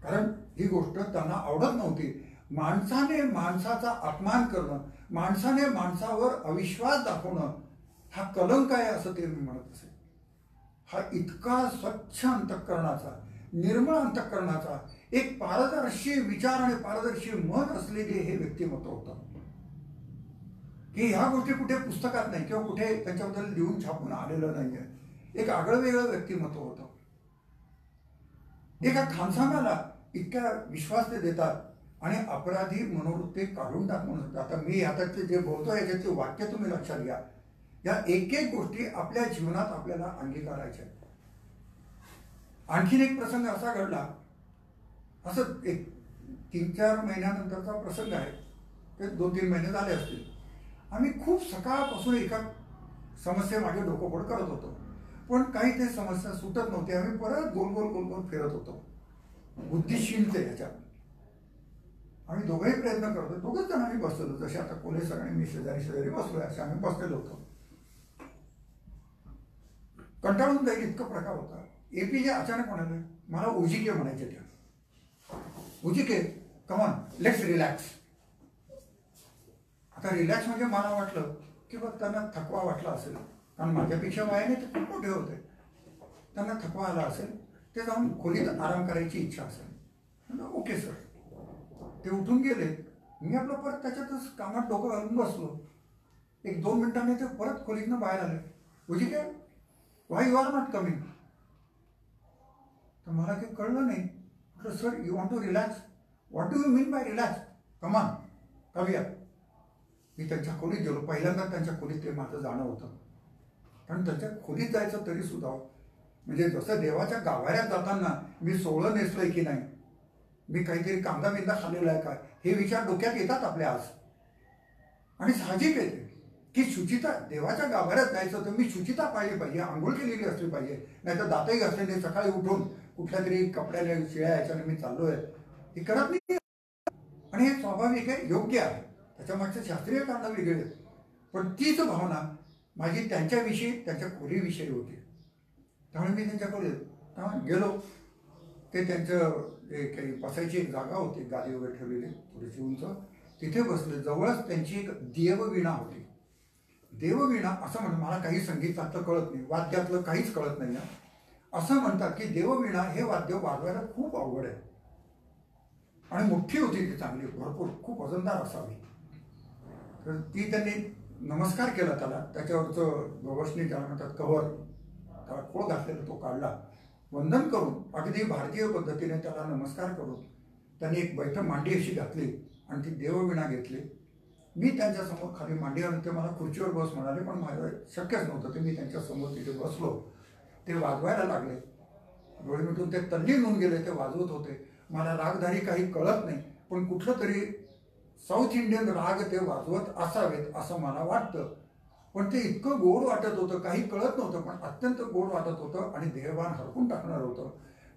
कारण ही गोष्ट त्यांना आवडत नव्हती. माणसाने माणसाचा अपमान करणं, माणसाने माणसावर अविश्वास दाखवणं हा कलंक आहे असं ते मी म्हणत असे. हा इतका स्वच्छ अंतःकरणाचा, निर्मळ अंतःकरणाचा, एक पारदर्शी विचार आणि पारदर्शी मन असलेले हे व्यक्तिमत्व होतं की ह्या गोष्टी कुठे पुस्तकात नाही किंवा कुठे त्यांच्याबद्दल लिहून छापून आलेलं नाहीये. एक आगळं वेगळं व्यक्तिमत्व होतं. एका खानसाम्याला इतक्या विश्वास ते देतात आणि अपराधी मनोवृत्ती काढून टाक म्हणून. आता मी हातातले जे बोलतोय याच्यातले वाक्य तुम्ही लक्षात घ्या. या एक एक गोष्टी आपल्या जीवनात आपल्याला अंगीकारायच्या. आणखीन एक प्रसंग असा घडला, असं एक 3-4 महिन्यानंतरचा प्रसंग आहे, ते 2-3 महिने झाले असतील. आम्ही खूप सकाळपासून एका समस्येमागे डोकंफोड करत होतो, पण काही ते समस्या सुटत नव्हती. आम्ही परत गोल गोल फिरत होतो बुद्धिशीलते ह्याच्यात. आम्ही दोघंही प्रयत्न करतो, दोघंच जण आम्ही बसलेलो, जसे आता कोले सर आणि मी शेजारी बसलोय असे आम्ही बसलेलो होतो. कंटाळून जाईल इतकं प्रकार होता. APJ अचानक म्हणाले, मला उजिके म्हणायचे. त्या उजिके, कमॉन लेट्स रिलॅक्स. आता रिलॅक्स म्हणजे मला वाटलं की बघ त्यांना थकवा वाटला असेल, कारण माझ्यापेक्षा वयाने ते खूप मोठे होते, त्यांना थकवा आला असेल. ते जाऊन खोलीत आराम करायची इच्छा असेल. Okay sir. ते उठून गेले. मी आपलं परत त्याच्यातच कामात डोकं घालून बसलो. 1-2 मिनिटांनी ते परत खोलीतनं बाहेर आले. म्हणजे काय, why you are not coming? तर मला काही कळलं नाही. म्हटलं sir you want to relax? What do you mean by relax? Come on करूया. मी त्यांच्या खोलीत गेलो. पहिल्यांदा त्यांच्या खोलीत ते माझं जाणं होतं. कारण त्यांच्या खोलीत जायचं तरी सुद्धा म्हणजे जसं देवाच्या गाभाऱ्यात जाताना मी सोहळं नेसलंय की नाही, मी काहीतरी कांदा बिंदा खाल्लेला आहे काय, हे विचार डोक्यात येतात आपल्या आज. आणि साहजिक येते की शुचिता, देवाच्या गाभाऱ्यात जायचं तर मी शुचिता पाहिली पाहिजे, आंघोळ केलेली असली पाहिजे, नाही तर दातही घासलेले सकाळी उठून कुठल्या तरी कपड्याने शिळ्या याच्याने मी चाललोय हे करत नाही. आणि हे स्वाभाविक आहे, योग्य आहे. त्याच्या मागचे शास्त्रीय कारण वेगळे आहेत. पण तीच भावना माझी त्यांच्याविषयी, त्यांच्या खोलीविषयी होती. त्यामुळे मी त्यांच्याकडे गेलो. ते त्यांचं काही बसायची एक जागा होती, गादी वगैरे ठेवलेली थोडीशी उंच, तिथे बसले. जवळच त्यांची एक देववीणा होती. देववीणा असं म्हणतात, मला काही संगीतातलं कळत नाही, वाद्यातलं काहीच कळत नाही. असं म्हणतात की देववीणा हे वाद्य वाजवायला खूप अवघड आहे. आणि मोठी होती ती, चांगली, भरपूर, खूप वजनदार असावी. तर ती त्यांनी नमस्कार केला त्याला. त्याच्यावरचं गवसणी ज्याला म्हणतात कव्हर, त्याला खोळ घातलेला तो काढला. वंदन करून अगदी भारतीय पद्धतीने त्याला नमस्कार करून त्यांनी एक बैठक मांडी अशी घातली आणि ती देववीणा घेतली. मी त्यांच्यासमोर खाली मांडी घालून, ते मला खुर्चीवर बस म्हणाले, पण माझं शक्यच नव्हतं. ते मी त्यांच्यासमोर तिथे बसलो. ते वाजवायला लागले. डोळे मिटून ते तल्लीन होऊन गेले. ते वाजवत होते. मला रागधारी काही कळत नाही, पण कुठलं तरी साऊथ इंडियन राग ते वाजवत असावेत असं मला वाटतं. पण ते इतकं गोड वाटत होतं, काही कळत नव्हतं, पण अत्यंत गोड वाटत होतं आणि देहभान हरपून टाकणार होतं.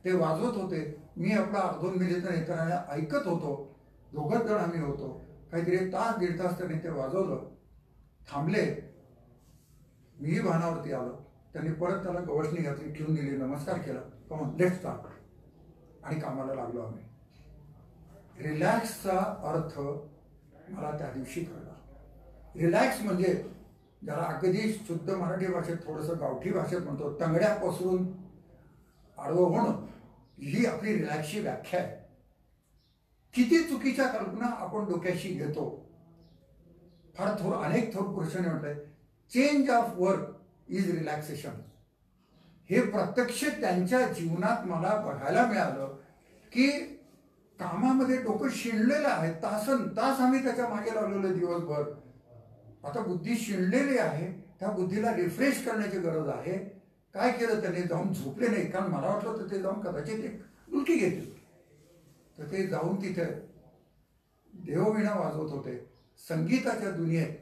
ते वाजवत होते. मी आपला 2 मिनिटं इतरांना ऐकत होतो. 2 जण आम्ही होतो. काहीतरी 1-1.5 तास त्यांनी ते वाजवलं. थांबले. मीही भानावरती आलो. त्यांनी परत त्याला गवसणी घातली, ठेवून दिली, नमस्कार केला. Come on let's start. आणि कामाला लागलो आम्ही. रिलॅक्सचा अर्थ मला त्या दिवशी कळला. रिलॅक्स म्हणजे ज्याला अगदी शुद्ध मराठी भाषेत, थोडंसं गावठी भाषेत म्हणतो, तंगड्या पसरून आडवं होणं, ही आपली रिलॅक्सची व्याख्या आहे. किती चुकीच्या कल्पना आपण डोक्याशी घेतो. फार अनेक थोर पुरुषांनी म्हटलंय, change of work is relaxation. हे प्रत्यक्ष त्यांच्या जीवनात मला बघायला मिळालं की कामामध्ये डोकं शिणलेलं आहे. तासन तास आम्ही त्याच्या मागे लावलेलं दिवसभर. आता बुद्धी शिणलेली आहे. त्या बुद्धीला रिफ्रेश करण्याची गरज आहे. काय केलं त्याने? जाऊन झोपले नाही. कारण मला वाटलं तर ते जाऊन कदाचित एक डुलकी घेतील. तर ते जाऊन तिथे देववीणा वाजवत होते संगीताच्या दुनियेत.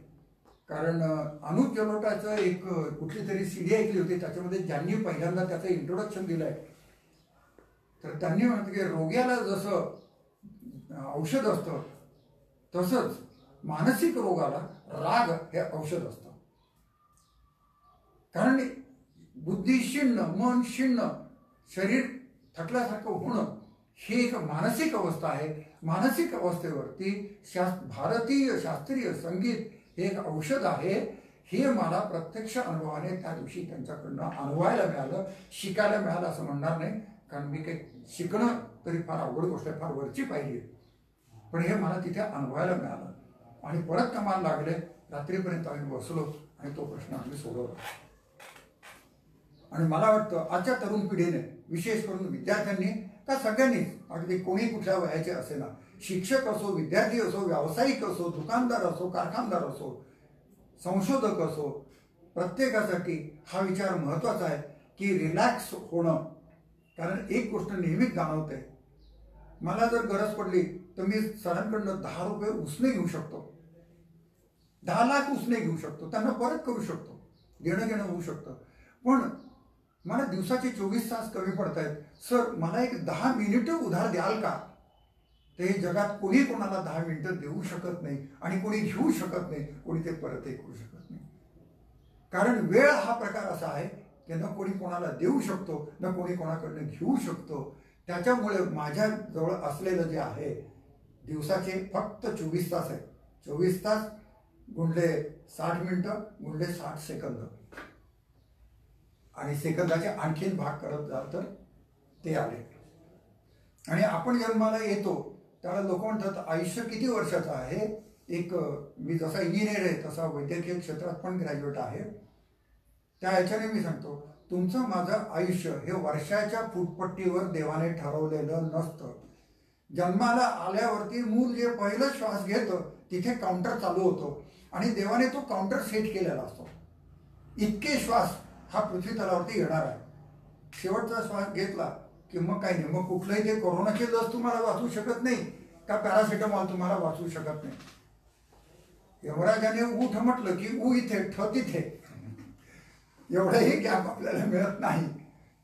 कारण अनुप जलोटाचं एक कुठली तरी सीडी ऐकली होती, त्याच्यामध्ये ज्यांनी पहिल्यांदा त्याचं इंट्रोडक्शन दिलंय, तर त्यांनी म्हणत की रोग्याला जसं औषध असतं तसंच मानसिक रोगाला राग हे औषध असतं. कारण बुद्धी शिणणं, मन शिणणं, शरीर थकल्यासारखं होणं ही एक मानसिक अवस्था आहे. मानसिक अवस्थेवरती भारतीय शास्त्रीय संगीत हे एक औषध आहे. हे मला प्रत्यक्ष अनुभवाने त्या दिवशी त्यांच्याकडनं अनुभवायला मिळालं. शिकायला मिळालं असं म्हणणार नाही, कारण मी काही शिकणं तरी फार अवघड गोष्ट आहे, फार वरची पाहिली. पण हे मला तिथे अनुभवायला मिळालं. आणि परत कामाला लागले. रात्रीपर्यंत आम्ही बसलो आणि तो प्रश्न आम्ही सोडवला. आणि मला वाटतं आजच्या तरुण पिढीने, विशेष करून विद्यार्थ्यांनी, का सगळ्यांनीच, अगदी कोणी कुठल्या वयाचे असेना, शिक्षक असो, विद्यार्थी असो, व्यावसायिक असो, दुकानदार असो, कारखानदार असो, संशोधक असो, प्रत्येकासाठी हा विचार महत्त्वाचा आहे की रिलॅक्स होणं. कारण एक गोष्ट नेहमीच जाणवते, मला जर गरज पडली तर मी सरांकडनं 10 रुपये उसने घेऊ शकतो, 10 लाख उसने घेऊ शकतो, त्यांना परत करू शकतो, देणं घेणं होऊ शकतं. पण मला दिवसाचे 24 तास कमी पडतायत, सर मला एक 10 मिनिटं उधार द्याल का? ते जगात कोणी कोणाला 10 मिनिटं देऊ शकत नाही आणि कोणी घेऊ शकत नाही, कोणी ते परतही करू शकत नाही. कारण वेळ हा प्रकार असा आहे की न कोणी कोणाला देऊ शकतो, न कोणी कोणाकडनं घेऊ शकतो. त्याच्यामुळे माझ्या जवळ असलेलं जे आहे, दिवसाचे फक्त 24 तास आहे. 24 तास गुणले 60 मिनिटं गुणले 60 सेकंद, आणि सेकंदाचे आणखीन भाग करत जाल तर ते आले. आणि आपण जन्माला येतो त्याला लोक म्हणतात आयुष्य किती वर्षाचं आहे. एक मी जसा इंजिनियर आहे तसा वैद्यकीय क्षेत्रात पण ग्रॅज्युएट आहे. त्या ह्याच्याने मी सांगतो, तुमचं माझं आयुष्य हे वर्षाच्या फुटपट्टीवर देवाने ठरवलेलं नसतं. जन्माला आल्यावरती मूल जे पहिलं श्वास घेतं तिथे काउंटर चालू होतो आणि देवाने तो काउंटर सेट केलेला असतो. इतके श्वास हा पृथ्वी तलावरती येणार आहे. शेवटचा श्वास घेतला की मग काही नाही, मग कुठलंही ते कोरोनाची लस तुम्हाला वाचू शकत नाही का पॅरासिटामॉल तुम्हाला वाचू शकत नाही. यमराजाने उठ म्हटलं की ऊ इथे ठ तिथे, एवढंही गॅप आपल्याला मिळत नाही.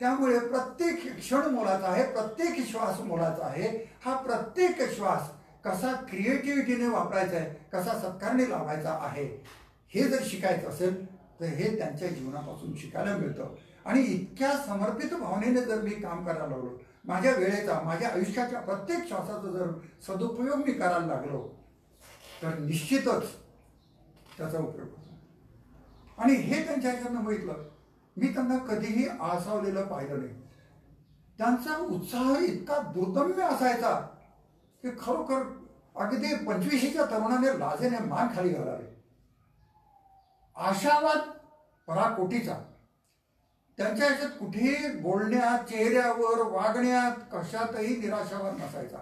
त्यामुळे प्रत्येक क्षण मोलाचा आहे, प्रत्येक श्वास मोलाचा आहे. हा प्रत्येक श्वास कसा क्रिएटिव्हिटीने वापरायचा आहे, कसा सत्कारने लावायचा आहे, हे जर शिकायचं असेल तर हे त्यांच्या जीवनापासून शिकायला मिळतं. आणि इतक्या समर्पित भावनेने जर मी काम करायला लागलो, माझ्या वेळेचा, माझ्या आयुष्याच्या प्रत्येक श्वासाचा जर सदुपयोग मी करायला लागलो तर निश्चितच त्याचा उपयोग होतो. आणि हे त्यांच्या ह्याच्यानं बघितलं, मी त्यांना कधीही आसावलेलं पाहिलं नाही. त्यांचा उत्साह इतका दुर्दम्य असायचा की खरोखर अगदी 25च्या तरुणाने लाजेने मान खाली घालावे. आशावाद पराकोटीचा. त्यांच्या ह्याच्यात कुठेही बोलण्यात, चेहऱ्यावर, वागण्यात कशातही निराशावाद नसायचा.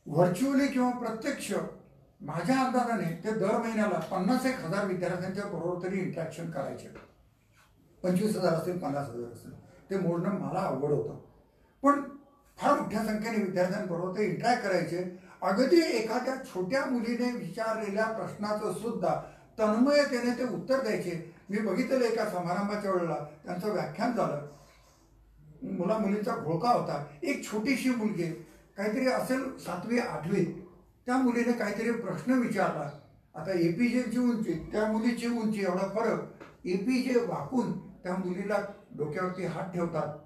व्हर्च्युअली किंवा प्रत्यक्ष माझ्या अंदाजाने ते दर महिन्याला 50,000 विद्यार्थ्यांच्या बरोबर तरी इंटरॅक्शन करायचे. 25,000 असतील, 50,000 असतील, ते मोजणं मला अवघड होतं. पण फार मोठ्या संख्येने विद्यार्थ्यांबरोबर ते इंटरॅक्ट करायचे. अगदी एखाद्या छोट्या मुलीने विचारलेल्या प्रश्नाचं सुद्धा तन्मयतेने ते उत्तर द्यायचे. मी बघितलेलं एका समारंभाच्या वेळेला त्यांचं व्याख्यान झालं. मुला मुलींचा घोळका होता. एक छोटीशी मुलगी, काहीतरी असेल 7वी 8वी, त्या मुलीने काहीतरी प्रश्न विचारला. आता एपीजेची उंची, त्या मुलीची उंची एवढा फरक. एपीजे वाकून त्या मुलीला डोक्यावरती हात ठेवतात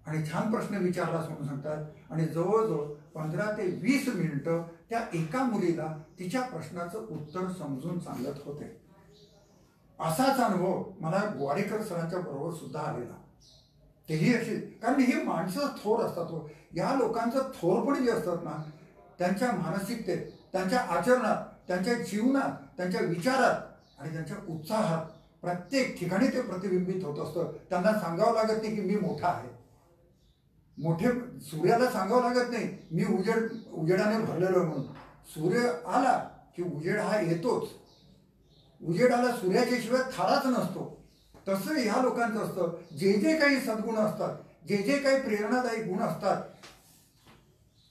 आणि छान प्रश्न विचारलास म्हणून सांगतात. आणि जवळजवळ 15 ते 20 मिनिटं त्या एका मुलीला तिच्या प्रश्नाचं उत्तर समजून सांगत होते. असाच अनुभव मला गोवारीकर सरांच्या बरोबर सुद्धा आलेला. तेही अशी, कारण ही माणसं थोर असतात. या लोकांचं थोरपण जे असतात ना, त्यांच्या मानसिकतेत, त्यांच्या आचरणात, त्यांच्या जीवनात, त्यांच्या विचारात आणि त्यांच्या उत्साहात प्रत्येक ठिकाणी ते प्रतिबिंबित होत असतं. त्यांना सांगावं लागत नाही की मी मोठा आहे. मोठे सूर्याला सांगावं लागत नाही मी उजेडाने भरलेलो म्हणून. सूर्य आला की उजेड हा येतोच. उजेडाला सूर्याच्या शिवाय थाराच नसतो. तसं ह्या लोकांचं असतं. जे जे काही सद्गुण असतात, जे जे काही प्रेरणादायी गुण असतात,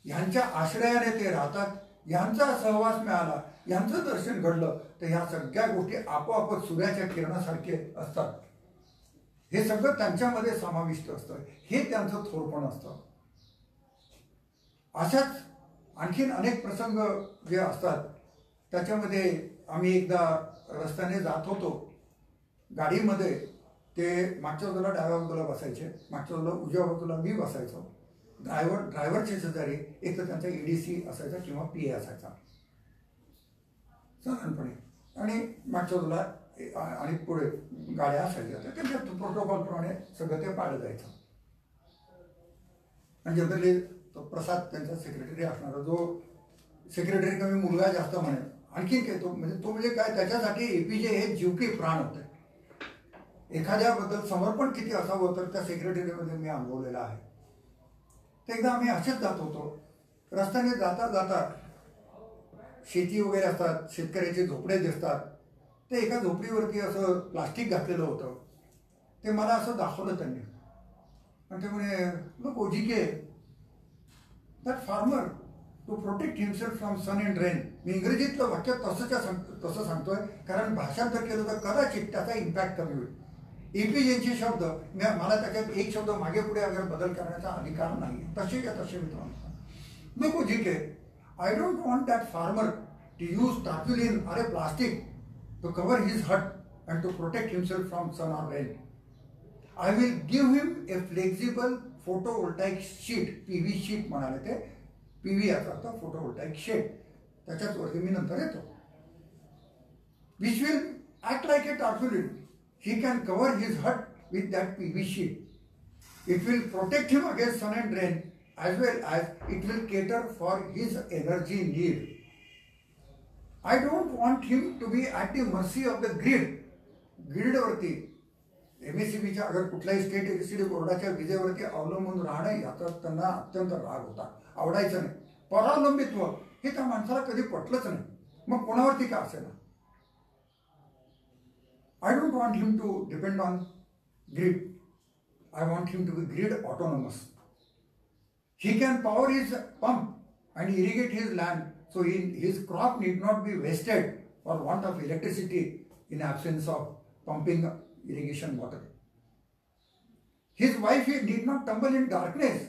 ह्यांच्या आश्रयाने ते राहतात. ह्यांचा सहवास मिळाला, ह्यांचं दर्शन घडलं तर ह्या सगळ्या गोष्टी आपोआपच सूर्याच्या किरणासारखे असतात. हे सगळं त्यांच्यामध्ये समाविष्ट असतं. हे त्यांचं थोरपण असतं. अशाच आणखीन अनेक प्रसंग जे असतात. त्याच्यामध्ये आम्ही एकदा रस्त्याने जात होतो गाडीमध्ये. ते मागच्या बाजूला डाव्या बाजूला बसायचे, मागच्या बाजूला उजव्या बाजूला मी बसायचो. ड्रायव्हरच्या शेजारी एक तर त्यांचा EDC असायचा किंवा PA असायचा साधारणपणे. आणि मागच्या बाजूला आणि पुढे गाड्या असायच्या. तर त्यांच्या प्रोटोकॉलप्रमाणे सगळं ते पाळलं जायचं. आणि जनरली तो प्रसाद त्यांचा सेक्रेटरी असणारा, जो सेक्रेटरी कमी मुलगा जास्त म्हणेल. आणखीन काय तो म्हणजे काय, त्याच्यासाठी APJ हे जीव की प्राण होते. एखाद्याबद्दल समर्पण किती असावं तर त्या सेक्रेटरीमध्ये मी अनुभवलेलं आहे. तर एकदा आम्ही असेच जात होतो. रस्त्याने जाता जाता शेती वगैरे असतात, शेतकऱ्याचे झोपडे दिसतात. ते एका झोपडीवरती असं प्लास्टिक घातलेलं होतं. ते मला असं दाखवलं त्यांनी. आणि ते म्हणे, लोक ओजीके that farmer to protect himself from sun and rain. मी इंग्रजीतलं वाक्य तसं सांगतोय कारण भाषांतर केलं तर कदाचित त्याचा इम्पॅक्ट कमी होईल. APJचे शब्द मला त्याच्यात एक शब्द मागे पुढे अगर बदल करण्याचा अधिकार नाही. तसे मित्रांनो, नको ठीक आहे. I don't want that farmer to use tarpaulin or a plastic to cover his hut and to protect himself from sun or rain. I will give him a flexible photovoltaic sheet. PV sheet म्हणाले ते. PV याचा अर्थ फोटोवोल्टाईक शेड. त्याच्याच वरती मी नंतर येतो. Which will act like a tarpaulin. He can cover his hut with that PV sheet. It will protect him against sun and rain, as well as it will cater for his energy need. I don't want him to be at the mercy of the grid. ग्रीडवरती MSCBच्या अगर कुठल्याही स्टेट इलेक्ट्रिसिटी बोर्डाच्या विजेवरती अवलंबून राहणं याचा त्यांना अत्यंत राग होता, आवडायचं नाही. परावलंबित्व हे त्या माणसाला कधी पटलंच नाही, मग कोणावरती का असेल. I don't want him to depend on grid. I want him to be grid autonomous. He can power his pump and irrigate his land, so his crop need not be wasted for want of electricity in absence of pumping irrigation water. His wife need not tumble in darkness.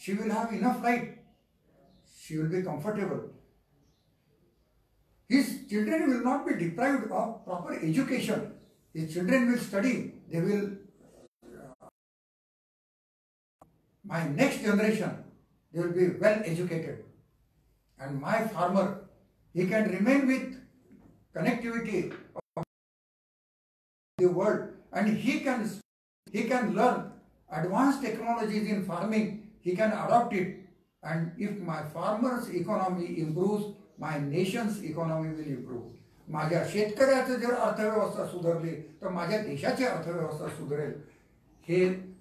She will have enough light. She will be comfortable. His children will not be deprived of proper education. His children will study. They will, my next generation, they will be well educated. And my farmer, he can remain with connectivity of the world, and he can learn advanced technologies in farming. He can adopt it, and if my farmer's economy improves, my nation's economy will improve. माझ्या शेतकऱ्याचं जर अर्थव्यवस्था सुधारली तर माझ्या देशाची अर्थव्यवस्था सुधारेल. हे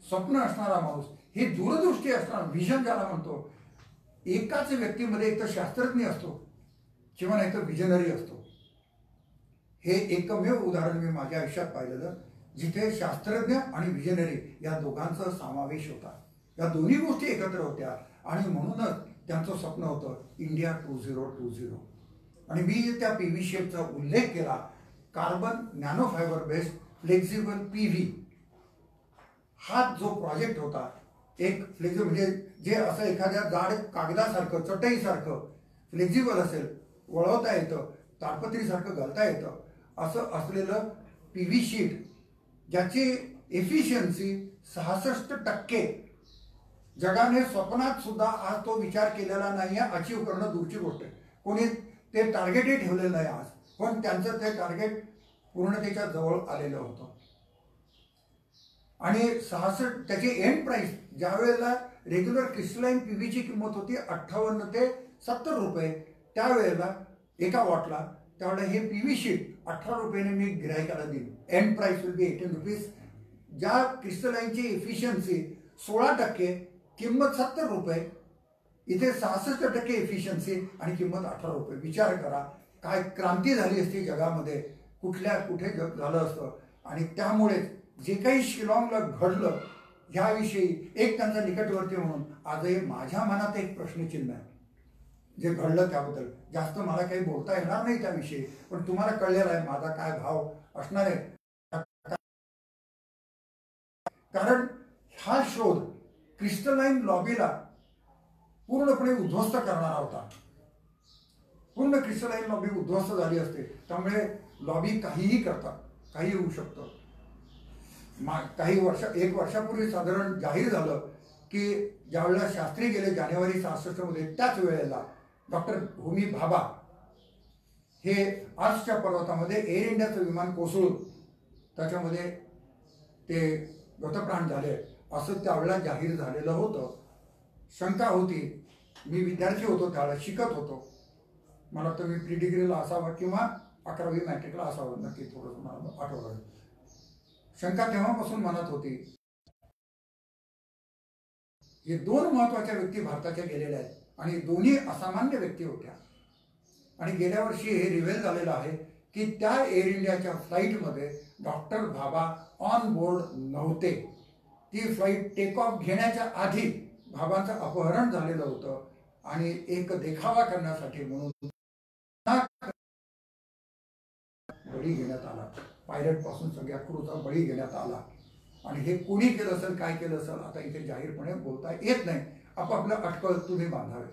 स्वप्न असणारा माणूस, हे दूरदृष्टी असणारा, विजन ज्याला म्हणतो. एकाच व्यक्तीमध्ये एक तर शास्त्रज्ञ असतो किंवा नाही तर विजनरी असतो. हे एकमेव उदाहरण मी माझ्या आयुष्यात पाहिलेलं जिथे शास्त्रज्ञ आणि विजनरी या दोघांचा समावेश होता. या दोन्ही गोष्टी एकत्र होत्या आणि म्हणूनच त्यांचं स्वप्न होतं इंडिया 2020. आणि मी त्या PV शेपचा उल्लेख केला. Carbon nano fibre based flexible PV हा जो प्रोजेक्ट होता, एक फ्लेक्झिबल म्हणजे जे असं एखाद्या जाड कागदासारखं, चटईसारखं फ्लेक्झिबल असेल, वळवता येतं, ताडपत्रीसारखं घालता येतं असं असलेलं PV शीट, ज्याची एफिशियन्सी 66%. जगाने स्वप्नात सुद्धा आज तो विचार केलेला नाही आहे. अचीव करणं दूरची गोष्ट आहे. कोणी ते टार्गेटही ठेवलेलं नाही आज, पण त्यांचं ते टार्गेट पूर्णतेच्या जवळ आलेलं होतं. आणि 66 त्याची एंड प्राइस ज्या वेळेला रेग्युलर क्रिस्टलाइन PVची किंमत होती 58 ते 70 रुपये त्यावेळेला एका वॉटला, त्यावेळेला हे PV शीट 18 रुपयाने मी गिरायकाला दिली. End price will be 18 rupees. ज्या क्रिस्टलाइनची एफिशियन्सी 16%, किंमत 70 रुपये, इथे 66% एफिशियन्सी आणि किंमत 18 रुपये. विचार करा काय क्रांती झाली असती जगामध्ये, कुठे जग झालं असतं. आणि त्यामुळे जे काही शिलाँगला घडलं ह्याविषयी एक त्यांचा निकटवर्ती म्हणून आजही माझ्या मनात एक प्रश्नचिन्ह आहे. जे घडलं त्याबद्दल जास्त मला काही बोलता येणार नाही त्याविषयी, पण तुम्हाला कळलेला आहे माझा काय भाव असणार आहे. कारण हा शोध क्रिस्टलाइन लॉबीला पूर्णपणे उद्ध्वस्त करणारा होता. पूर्ण क्रिस्टलाइन लॉबी उद्ध्वस्त झाली असते. त्यामुळे लॉबी काहीही करतात, काही होऊ शकतं. एक वर्षापूर्वी साधारण जाहीर झालं की ज्यावेळेला शास्त्री गेले जानेवारी 66 मध्ये, त्याच वेळेला डॉक्टर होमी भाभा हे आर्सच्या पर्वतामध्ये एअर इंडियाचं विमान कोसळून त्याच्यामध्ये ते गतप्राण झाले असं त्यावेळेला जाहीर झालेलं होतं. शंका होती. मी विद्यार्थी होतो त्यावेळेला, शिकत होतो. मला वाटतं मी प्री डिग्रीला असावं किंवा 11वी मॅट्रिकला असावं, नक्की थोडंसं मला आठवलं. शंका तेव्हापासून मनात होती. हे दोन महत्वाच्या व्यक्ती भारताच्या गेलेल्या आहेत आणि दोन्ही असामान्य व्यक्ती होत्या. आणि गेल्या वर्षी हे रिव्हील झालेलं आहे की त्या एअर इंडियाच्या फ्लाईटमध्ये डॉक्टर भाभा ऑन बोर्ड नव्हते. ती फ्लाईट टेक ऑफ घेण्याच्या आधी भाभांचं अपहरण झालेलं होतं आणि एक देखावा करण्यासाठी म्हणून बळी घेण्यात आला. पायलट पासून सगळ्या क्रूचा बळी घेण्यात आला. आणि हे कोणी केलं असेल, काय केलं असेल, आता इथे जाहीरपणे बोलता येत नाही. आपापलं अटकळ तुम्ही बांधावे.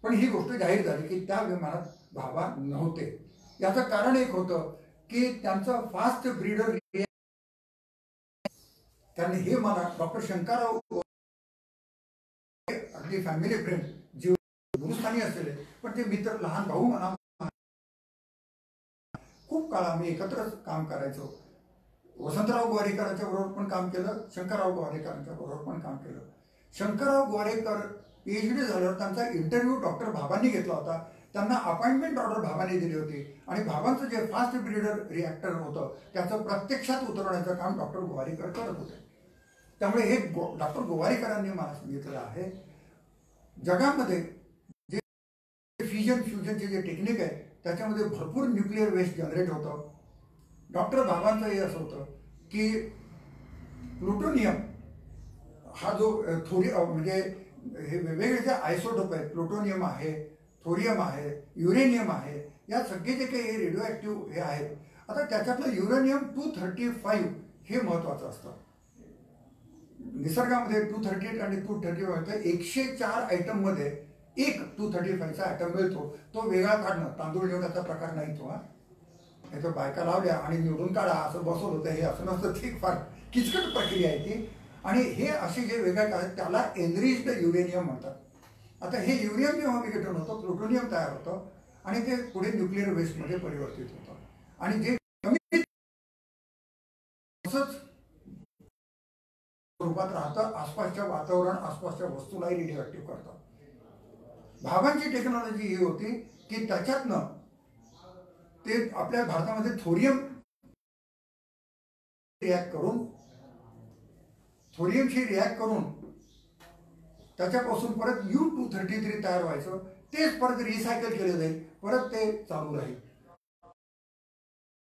पण ही गोष्ट जाहीर झाली की त्या विमानात भाभा नव्हते. याचं कारण एक होतं की त्यांचं फास्ट ब्रीडर, कारण हे मला डॉक्टर शंकरराव अगदी फॅमिली फ्रेंड, जीव गुरुस्थानी असलेले, पण ते मित्र, लहान भाऊ म्हणा, खूप काळ आम्ही एकत्रच काम करायचो. वसंतराव गोवारीकरांच्या बरोबर पण काम केलं, शंकरराव गोवारीकरांच्या बरोबर पण काम केलं. शंकरराव गोवारीकर PhD झाल्यावर त्यांचा इंटरव्ह्यू डॉक्टर भाभांनी घेतला होता. त्यांना अपॉइंटमेंट ऑर्डर भाभांनी दिली होती आणि भाभांचं जे फास्ट ब्रीडर रिॲक्टर होतं त्याचं प्रत्यक्षात उतरवण्याचं काम डॉक्टर गोवारीकर करत होते. त्यामुळे हे डॉक्टर गोवारीकरांनी मला सांगितलेलं आहे, जगामध्ये जे फ्युजनचे जे टेक्निक आहे त्याच्यामध्ये भरपूर न्यूक्लिअर वेस्ट जनरेट होतं. डॉक्टर भाभांचं हे असं होतं की प्लुटोनियम हा जो म्हणजे हे वेगवेगळे जे आयसोटोप आहेत, प्लुटोनियम आहे, थोरियम आहे, युरेनियम आहे, या सगळे जे काही रेडिओ ॲक्टिव्ह हे आहेत. आता त्याच्यातलं युरेनियम 235 हे महत्त्वाचं असतं. निसर्गामध्ये 238 आणि 235 104 आयटममध्ये एक 235चा आयटम मिळतो. तो वेगळा काढणं, तांदूळ निवडाचा प्रकार नाही तो. नाही तर बायका लावल्या आणि निवडून काढा असं बसवलं होतं, हे असं नसतं. ती फार किचकट प्रक्रिया आहे ती. आणि हे असे जे वेगळे आहेत त्याला एनरिच्ड युरेनियम म्हणतात. आता हे युरेनियम जेव्हा विघटन होतं, प्लुटोनियम तयार होतं आणि ते पुढे न्यूक्लिअर वेस्टमध्ये परिवर्तित होतं. आणि जे कमी असंच रूपात राहतं, आसपासच्या वातावरण, आसपासच्या वस्तूलाही रेडिओ ॲक्टिव्ह करतं. भाभांची टेक्नॉलॉजी ही होती की त्याच्यातनं ते आपल्या भारतामध्ये थोरियम थोरियमशी रिॲक्ट करून त्याच्यापासून परत U-233 तयार व्हायचं. तेच परत रिसायकल केलं जाईल, परत ते चालू राहील.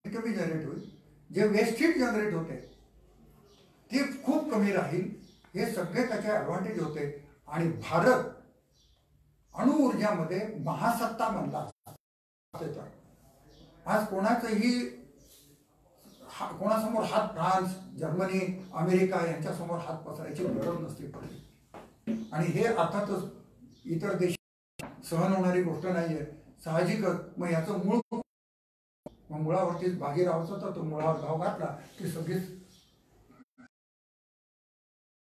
कमी जनरेट होईल. जे वेस्ट हीट जनरेट होते ते खूप कमी राहील. हे सगळे त्याचे ॲडव्हान्टेज होते. आणि भारत अणुऊर्जामध्ये महासत्ता बनला. आज कोणासमोर हात फ्रान्स, जर्मनी, अमेरिका यांच्यासमोर हात पसरायची गरज नसते पडली. आणि हे अर्थातच इतर देश सहन होणारी गोष्ट नाहीये, साहजिकच. मग याचं मुळावरतीच भागीरावाचा तर तो मुळावर भाव घातला की सगळीच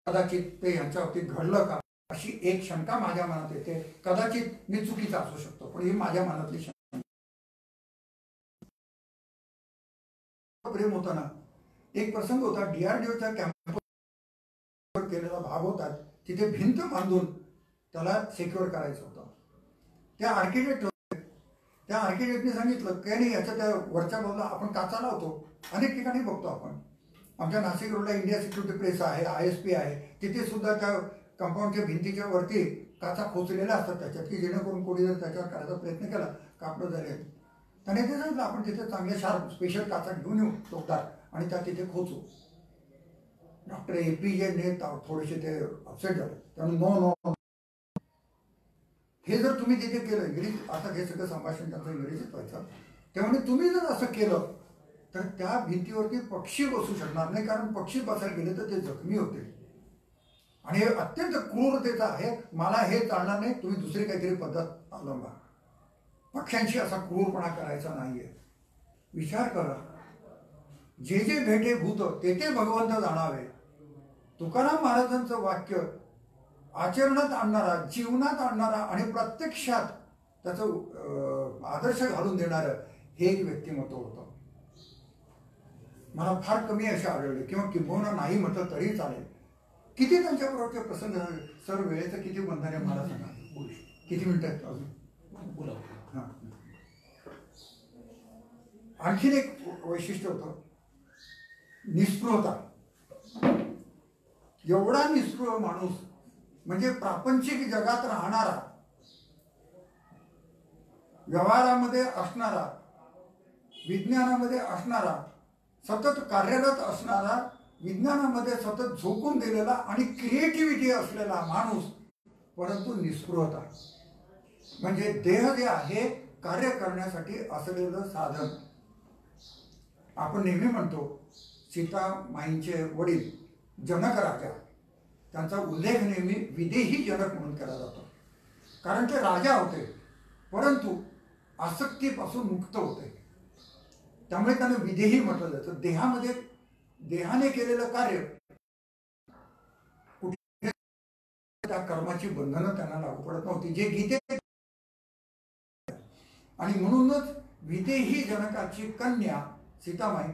कदाचित ते यांच्यावरती घडलं का अशी एक शंका माझ्या मनात येते. कदाचित मी चुकीचा असू शकतो, पण ही माझ्या मनातली शंका. प्रेम होता ना, एक प्रसंग होता. DRDOच्या कॅम्पस केलेला भाग होता, तिथे भिंत बांधून त्याला सिक्युअर करायचं होतं. त्या आर्किटेक्टने सांगितलं काही नाही, याच्या त्या वरच्या बाजूला आपण काचा लावतो. अनेक ठिकाणी बघतो आपण. आमच्या नाशिक रोडला इंडिया सिक्युरिटी प्रेस आहे, ISP आहे, तिथे सुद्धा त्या कंपाऊंडच्या भिंतीच्या वरती काचा खोचलेल्या असतात त्याच्यात, की जेणेकरून कोणी जर त्याच्यावर करायचा प्रयत्न केला कापलं जाईल. त्याने ते सांगितलं आपण तिथे चांगले शार्प स्पेशल काचा घेऊन येऊ टोकदार आणि त्या तिथे खोचू. डॉक्टर APJने थोडेसे ते अपसेट झाले. त्यामुळे नो हे जर तुम्ही तिथे केलं, इंग्रजी, आता हे सगळं संभाषण त्यांचं इंग्रजीत व्हायचं, त्यामुळे तुम्ही जर असं केलं तर त्या भिंतीवरती पक्षी बसू शकणार नाही, कारण पक्षी बसायला गेले तर ते जखमी होते. आणि हे अत्यंत क्रूरतेचं आहे. मला हे चालणार नाही, तुम्ही दुसरी काहीतरी पद्धत अवलंबा. पक्ष्यांशी असा क्रूरपणा करायचा नाहीये. विचार करा, जे जे भेटे भूत ते ते भगवंत जाणावे. तुकाराम महाराजांचं वाक्य आचरणात आणणारा, जीवनात आणणारा आणि प्रत्यक्षात त्याचं आदर्श घालून देणारं हे एक व्यक्तिमत्व होतं. मला फार कमी असे आढळले, किंवा किंबहुना नाही म्हटलं तरी चालेल. किती त्यांच्याबरोबरचे प्रसंग झाले. सर वेळेचं किती बंधन आहे मला सांगा. किती मिनिटं आहेत अजून? बोला. हां, आणखीन एक वैशिष्ट्य होतं, निस्पृहता. एवढा निस्पृह माणूस म्हणजे प्रापंचिक जगात राहणारा, व्यवहारामध्ये असणारा, विज्ञानामध्ये असणारा, सतत कार्यरत असणारा, विज्ञानामध्ये सतत झोकून दिलेला आणि क्रिएटिव्हिटी असलेला माणूस, परंतु निस्पृहता म्हणजे देह जे आहे कार्य करण्यासाठी असलेलं साधन. आपण नेहमी म्हणतो सीतामाईंचे वडील जनक राजा, त्यांचा उल्लेख नेहमी विदेही जनक म्हणून केला जातो, कारण ते राजा होते परंतु आसक्तीपासून मुक्त होते. त्यामुळे त्यांना विदेही म्हटलं जातं. देहाने केलेलं कार्य, कुठे त्या कर्माची बंधनं त्यांना लागू पडत नव्हती, जे गीते. आणि म्हणूनच विदेही जनकाची कन्या सीतामाई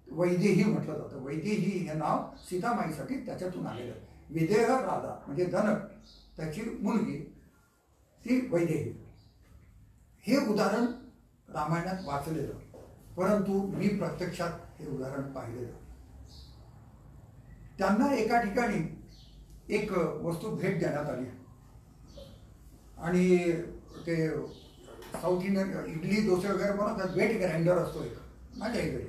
वैदेही म्हटलं जातं. वैदेही हे नाव सीतामाईसाठी त्याच्यातून आलेलं आहे. विदेह राधा म्हणजे जनक त्याची मुलगी ती वैदेही. हे उदाहरण रामायणात वाचलेलं, परंतु मी प्रत्यक्षात हे उदाहरण पाहिलेलं. त्यांना एका ठिकाणी एक वस्तू भेट देण्यात आली आणि ते साऊथ इंडियन इडली डोसे वगैरे बनवतात, वेट ग्राइंडर असतो एक माझ्या इकडे.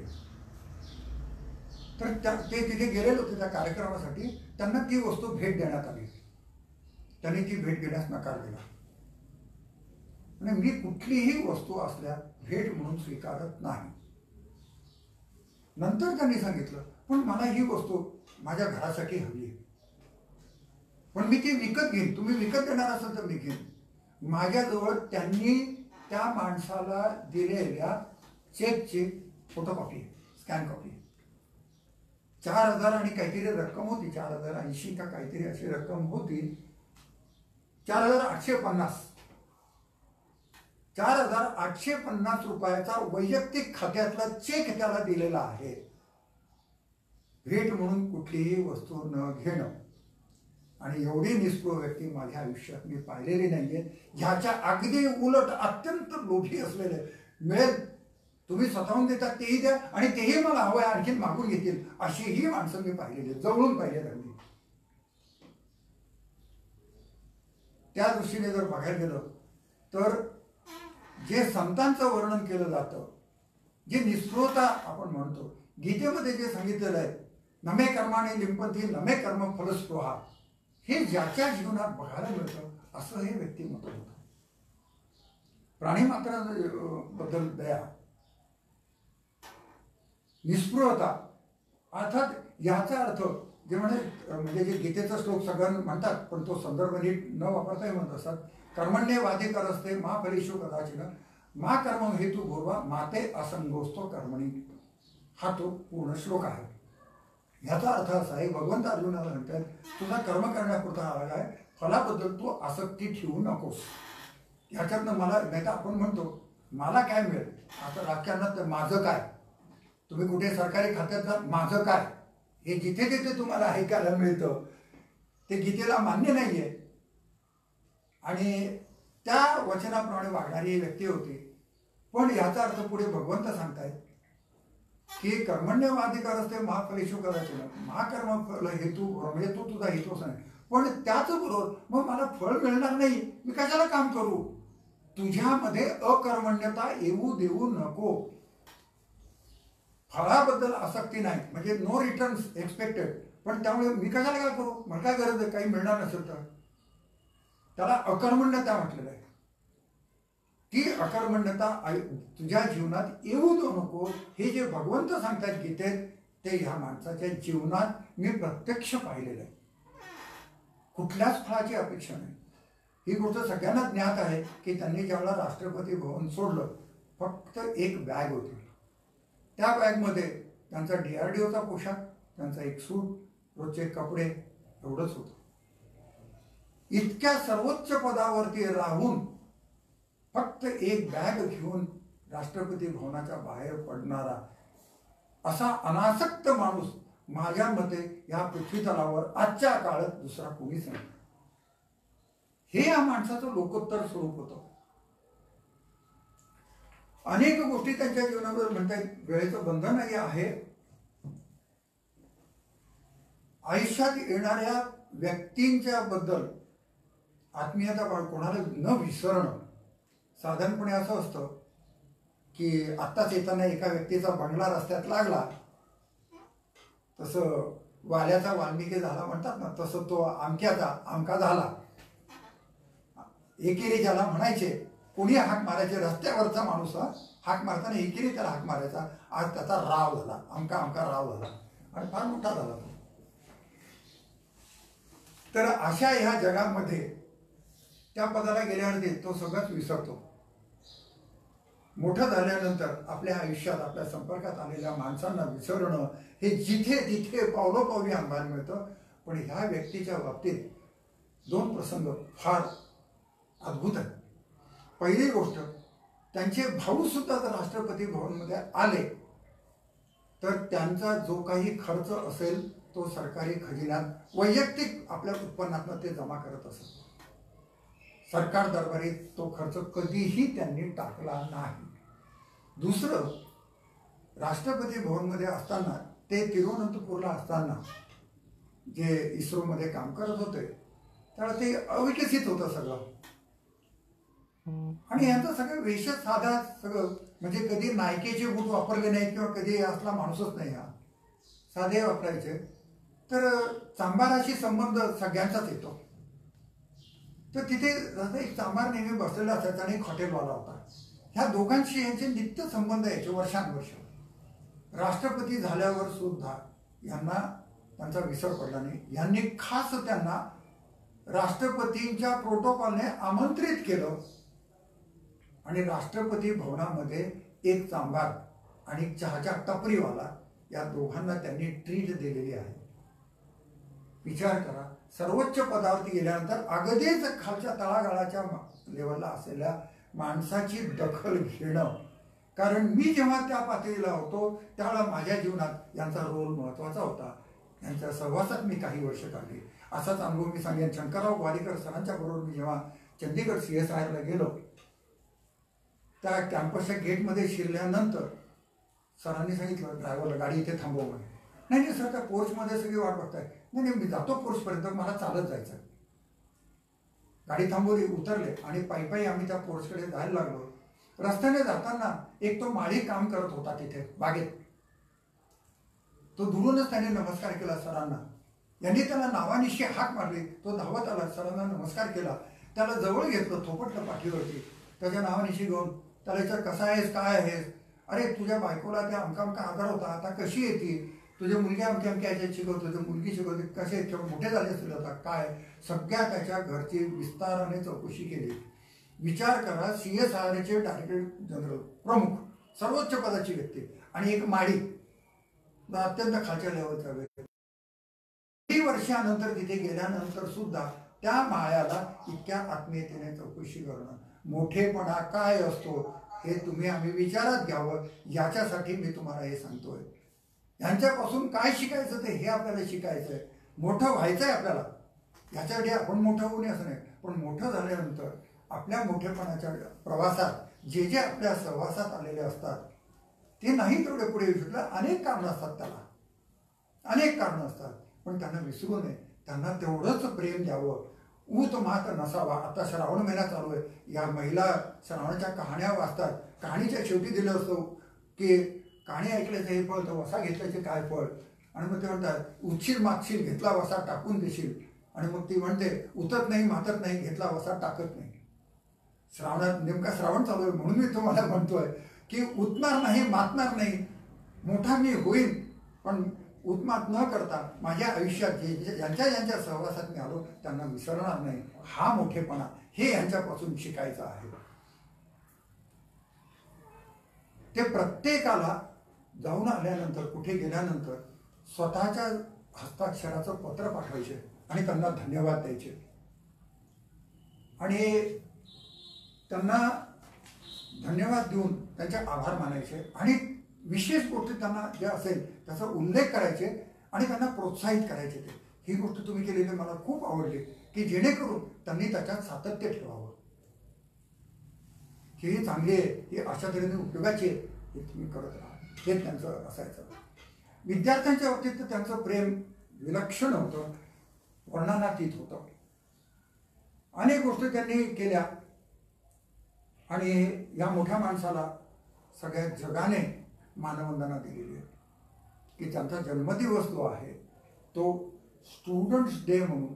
तर ते तिथे गेलेले होते त्या कार्यक्रमासाठी. त्यांना ती वस्तू भेट देण्यात आली. त्यांनी ती भेट घेण्यास नकार दिला आणि मी कुठलीही वस्तू असल्या भेट म्हणून स्वीकारत नाही. नंतर त्यांनी सांगितलं पण मला ही वस्तू माझ्या घरासाठी हवी आहे, पण मी ती विकत घेईन, तुम्ही विकत देणार असाल तर मी घेईन. माझ्याजवळ त्यांनी त्या माणसाला दिलेल्या चेकची फोटोकॉपी, स्कॅन कॉपी. 4,000 आणि काहीतरी रक्कम होती, 4,080 का काहीतरी अशी रक्कम होती. 4,850 4,850 रुपयाचा वैयक्तिक खात्यातला चेक त्याला दिलेला आहे. भेट म्हणून कुठलीही वस्तू न घेणं. आणि एवढी निष्ठुर व्यक्ती माझ्या आयुष्यात मी पाहिलेली नाहीये. ह्याच्या अगदी उलट अत्यंत लोभी असलेले, मिळेल तुम्ही स्वतःहून देतात तेही द्या आणि तेही मला हवं आहे आणखीन मागून घेतील, अशीही माणसं मी पाहिलेली, जवळून पाहिलेली अगदी. त्या दृष्टीने जर बघायला गेलं तर जे संतांचं वर्णन केलं जातं, जी निष्ठुरता आपण म्हणतो, गीतेमध्ये जे सांगितलेलं आहे, नमे कर्माने लिंपती नमे कर्म फलस्पृहा, हे ज्याच्या जीवनात बघायला मिळतं असं हे व्यक्तिमत्व होतं. प्राणीमात्रांबद्दल दया, निस्पृहता, अर्थात याचा अर्थ जे म्हणजे जे गीतेचा श्लोक सगळ्यांना म्हणतात पण तो संदर्भ नीट न वापरताही म्हणत असतात, कर्मण्ये वाधिकर असते मा फलेषु कदाचिन मा कर्म हेतू भूर्वा माते असंगोस्तो कर्मणी. हा तो पूर्ण श्लोक आहे. ह्याचा अर्थ असा आहे, भगवंत अर्जुनाला म्हणतात तुझा कर्म करण्यापुरता आला आहे, फलाबद्दल तू आसक्ती ठेवू नकोस. ह्याच्यातनं मला नाही तर आपण म्हणतो मला काय मिळेल, आता राजकारणात तर माझं काय, तुम्ही कुठे सरकारी खात्यात जा माझं काय, हे जिथे तिथे तुम्हाला ऐकायला मिळतं. ते गीतेला मान्य नाहीये. आणि त्या वचनाप्रमाणे वागणारी ही व्यक्ती होती. पण याचा अर्थ पुढे भगवंत सांगतायत की कर्मण्यवाधिकार असते महाफलेषु कदाचिन महाकर्म फल हेतू, म्हणजे तो तुझा हेतूच नाही. पण त्याच बरोबर मग मला फळ मिळणार नाही, मी कशाला काम करू. तुझ्यामध्ये अकर्मण्यता येऊ देऊ नको. फळाबद्दल आसक्ती नाही, म्हणजे नो रिटर्न्स एक्सपेक्टेड. पण त्यामुळे मी कशाला काय करू, मला काय गरज आहे, काही मिळणार नसेल तर. त्याला अकर्मण्यता म्हटलेलं आहे. ती अकर्मण्यता तुझ्या जीवनात येऊ देऊ नको, हे जे भगवंत सांगतात गीतेत ते ह्या माणसाच्या जीवनात मी प्रत्यक्ष पाहिलेलं आहे. कुठल्याच फळाची अपेक्षा नाही. ही गोष्ट सगळ्यांना ज्ञात आहे की त्यांनी ज्यावेळेला राष्ट्रपती भवन सोडलं, फक्त एक बॅग होती. त्या बॅगमध्ये त्यांचा DRDOचा पोशाख, त्यांचा एक सूट, रोजचे कपडे, एवढंच होतं. इतक्या सर्वोच्च पदावरती राहून फक्त एक बॅग घेऊन राष्ट्रपती भवनाच्या बाहेर पडणारा असा अनासक्त माणूस माझ्या मते या पृथ्वीतलावर आजच्या काळात दुसरा कोणीच नाही. हे या माणसाचं लोकोत्तर स्वरूप होतं. अनेक गोष्टी त्यांच्या जीवनाबद्दल म्हणतात. वेळेचं बंधनही आहे. आयुष्यात येणाऱ्या व्यक्तींच्या बद्दल आत्मीयता कोणाला न विसरणं. साधारणपणे असं असतं की आत्ताच येताना एका व्यक्तीचा बंगला रस्त्यात लागला, तसं वाल्याचा वाल्मिकी झाला म्हणतात ना, तसं तो आमक्याचा आमका झाला. एकेरी ज्याला म्हणायचे, कोणी हाक मारायचे, रस्त्यावरचा माणूस हाक मारताना एकेरी त्याला हाक मारायचा. आज त्याचा राव झाला, आमका आमका राव झाला आणि फार मोठा झाला तो. तर अशा ह्या जगामध्ये त्या पदाला गेल्यावरती तो सगळंच विसरतो. मोठं झाल्यानंतर आपल्या आयुष्यात आपल्या संपर्कात आलेल्या माणसांना विसरणं हे जिथे तिथे पावलोपावली अनुभवायला मिळतं. पण ह्या व्यक्तीच्या बाबतीत दोन प्रसंग फार अद्भुत आहेत. पहिली गोष्ट, त्यांचे भाऊ सुद्धा जर राष्ट्रपती भवनमध्ये आले तर त्यांचा जो काही खर्च असेल तो सरकारी खजिन्यात वैयक्तिक आपल्या उत्पन्नातनं ते जमा करत असत. सरकार दरबारी तो खर्च कधीही त्यांनी टाकला नाही. दुसरं, राष्ट्रपती भवनमध्ये असताना ते तिरुवनंतपूरला असताना जे इस्रोमध्ये काम करत होते त्यावेळेला ते अविकसित होतं सगळं. आणि यांचं सगळं वेशच साधा, सगळं म्हणजे कधी नायकेचे बूट वापरले नाही किंवा कधी असला माणूसच नाही, हा साधे वापरायचे. तर चांभाराशी संबंध सगळ्यांचाच येतो. तर तिथे एक चांभार नेहमी बसलेला असायचा आणि एक हॉटेलवाला होता. ह्या दोघांशी यांचे नित्य संबंध यायचे वर्षानुवर्ष. राष्ट्रपती झाल्यावर सुद्धा यांना त्यांचा विसर पडला नाही. यांनी खास त्यांना राष्ट्रपतींच्या प्रोटोकॉलने आमंत्रित केलं आणि राष्ट्रपती भवनामध्ये एक चांभार आणि चहाच्या टपरीवाला या दोघांना त्यांनी ट्रीट दिलेली आहे. विचार करा, सर्वोच्च पदावरती गेल्यानंतर अगदीच खालच्या तळागाळाच्या लेवलला असलेल्या माणसाची दखल घेणं. कारण मी जेव्हा त्या पातळीला होतो त्यावेळेला माझ्या जीवनात यांचा रोल महत्त्वाचा होता. यांच्या सहवासात मी काही वर्ष काढली. असाच अनुभव मी सांगेन शंकरराव ग्वारीकर सरांच्या बरोबर मी जेव्हा चंदीगड CSIRला गेलो, त्या कॅम्पसच्या गेटमध्ये शिरल्यानंतर सरांनी सांगितलं ड्रायव्हरला गाडी इथे थांबव म्हणे. नाही नाही सर, त्या पोर्चमध्ये सगळी वाट बघताय. नाही नाही, मी जातो पोर्चपर्यंत, मला चालत जायचं. गाडी थांबवली, उतरले आणि पायी आम्ही त्या पोर्चकडे जायला लागलो. रस्त्याने जाताना एक तो माळी काम करत होता तिथे बागेत. तो दुरूनच त्याने नमस्कार केला सरांना. यांनी त्याला नावानिशी हाक मारली. तो धावत आला, सरांना नमस्कार केला, त्याला जवळ घेतलं, थोपटलं पाठीवरती, त्याच्या नावानिशी घेऊन त्याला विचार कसा आहेस, काय आहेस, अरे तुझ्या बायकोला त्या अमका आजार होता, आता कशी येते, तुझे मुलगी अमक्या याच्यात शिकवतो, तुझी मुलगी शिकवते, कसे मोठे झाले असतील आता काय, सगळ्या त्याच्या घरची विस्ताराने चौकशी केली. विचार करा, CSIRचे डायरेक्टर जनरल, प्रमुख, सर्वोच्च पदाची व्यक्ती आणि एक माळी, अत्यंत खालच्या लेवलचा व्यक्ती. काही वर्षानंतर तिथे गेल्यानंतर सुद्धा त्या माळ्याला इतक्या आत्मीयतेने चौकशी करणं, मोठेपणा काय असतो हे तुम्ही आम्ही विचारात घ्यावं. याच्यासाठी मी तुम्हाला हे सांगतोय. यांच्यापासून काय शिकायचं ते हे आपल्याला शिकायचं आहे. मोठं व्हायचं आहे आपल्याला. याच्यासाठी आपण मोठं होऊ नये असं नाही, पण मोठं झाल्यानंतर आपल्या मोठेपणाच्या प्रवासात जे जे आपल्या सहवासात आलेले असतात ते नाही तेवढे पुढे येऊ शकलं. अनेक कारणं असतात, त्याला अनेक कारणं असतात, पण त्यांना विसरू नये. त्यांना तेवढंच प्रेम द्यावं. ऊत मात नसावा. आता श्रावण महिना चालू आहे, या महिला श्रावणाच्या कहाण्या वाचतात. कहाणीच्या शेवटी दिलं असतो की कहाणी ऐकल्याचं हे फळ, तर वसा घेतल्याचे काय फळ. आणि मग ते म्हणतात उच्छील मागशील, घेतला वसा टाकून देशील. आणि मग ती म्हणते उतत नाही मातत नाही, घेतला वसा टाकत नाही. श्रावणात नेमका श्रावण चालू आहे म्हणून मी तुम्हाला म्हणतोय की उतणार नाही, मातणार नाही. मोठा मी होईन, पण उत्मात न करता माझ्या आयुष्यात जे ज्यांच्या सहवासात मी आलो त्यांना विसरणार नाही. हा मोठेपणा हे यांच्यापासून शिकायचं आहे. ते प्रत्येकाला जाऊन आल्यानंतर, कुठे गेल्यानंतर स्वतःच्या हस्ताक्षराचं पत्र पाठवायचे आणि त्यांना धन्यवाद द्यायचे आणि त्यांना धन्यवाद देऊन त्यांचे आभार मानायचे आणि विशेष गोष्टी त्यांना जे असेल त्याचा उल्लेख करायचे आणि त्यांना प्रोत्साहित करायचे. ही गोष्ट तुम्ही केलेली मला खूप आवडली की जेणेकरून त्यांनी त्याच्यात सातत्य ठेवावं. ही चांगली आहे, ही अशा तऱ्हेने उपयोगाची आहे, हे तुम्ही करत राहा, हे त्यांचं असायचं. विद्यार्थ्यांच्या बाबतीत तर त्यांचं प्रेम विलक्षण होतं, वर्णनातीत होतं. अनेक गोष्टी त्यांनी केल्या आणि या मोठ्या माणसाला सगळ्या जगाने मानवंदना दिलेली आहे की त्यांचा जन्मदिवस जो आहे तो स्टुडंट्स डे म्हणून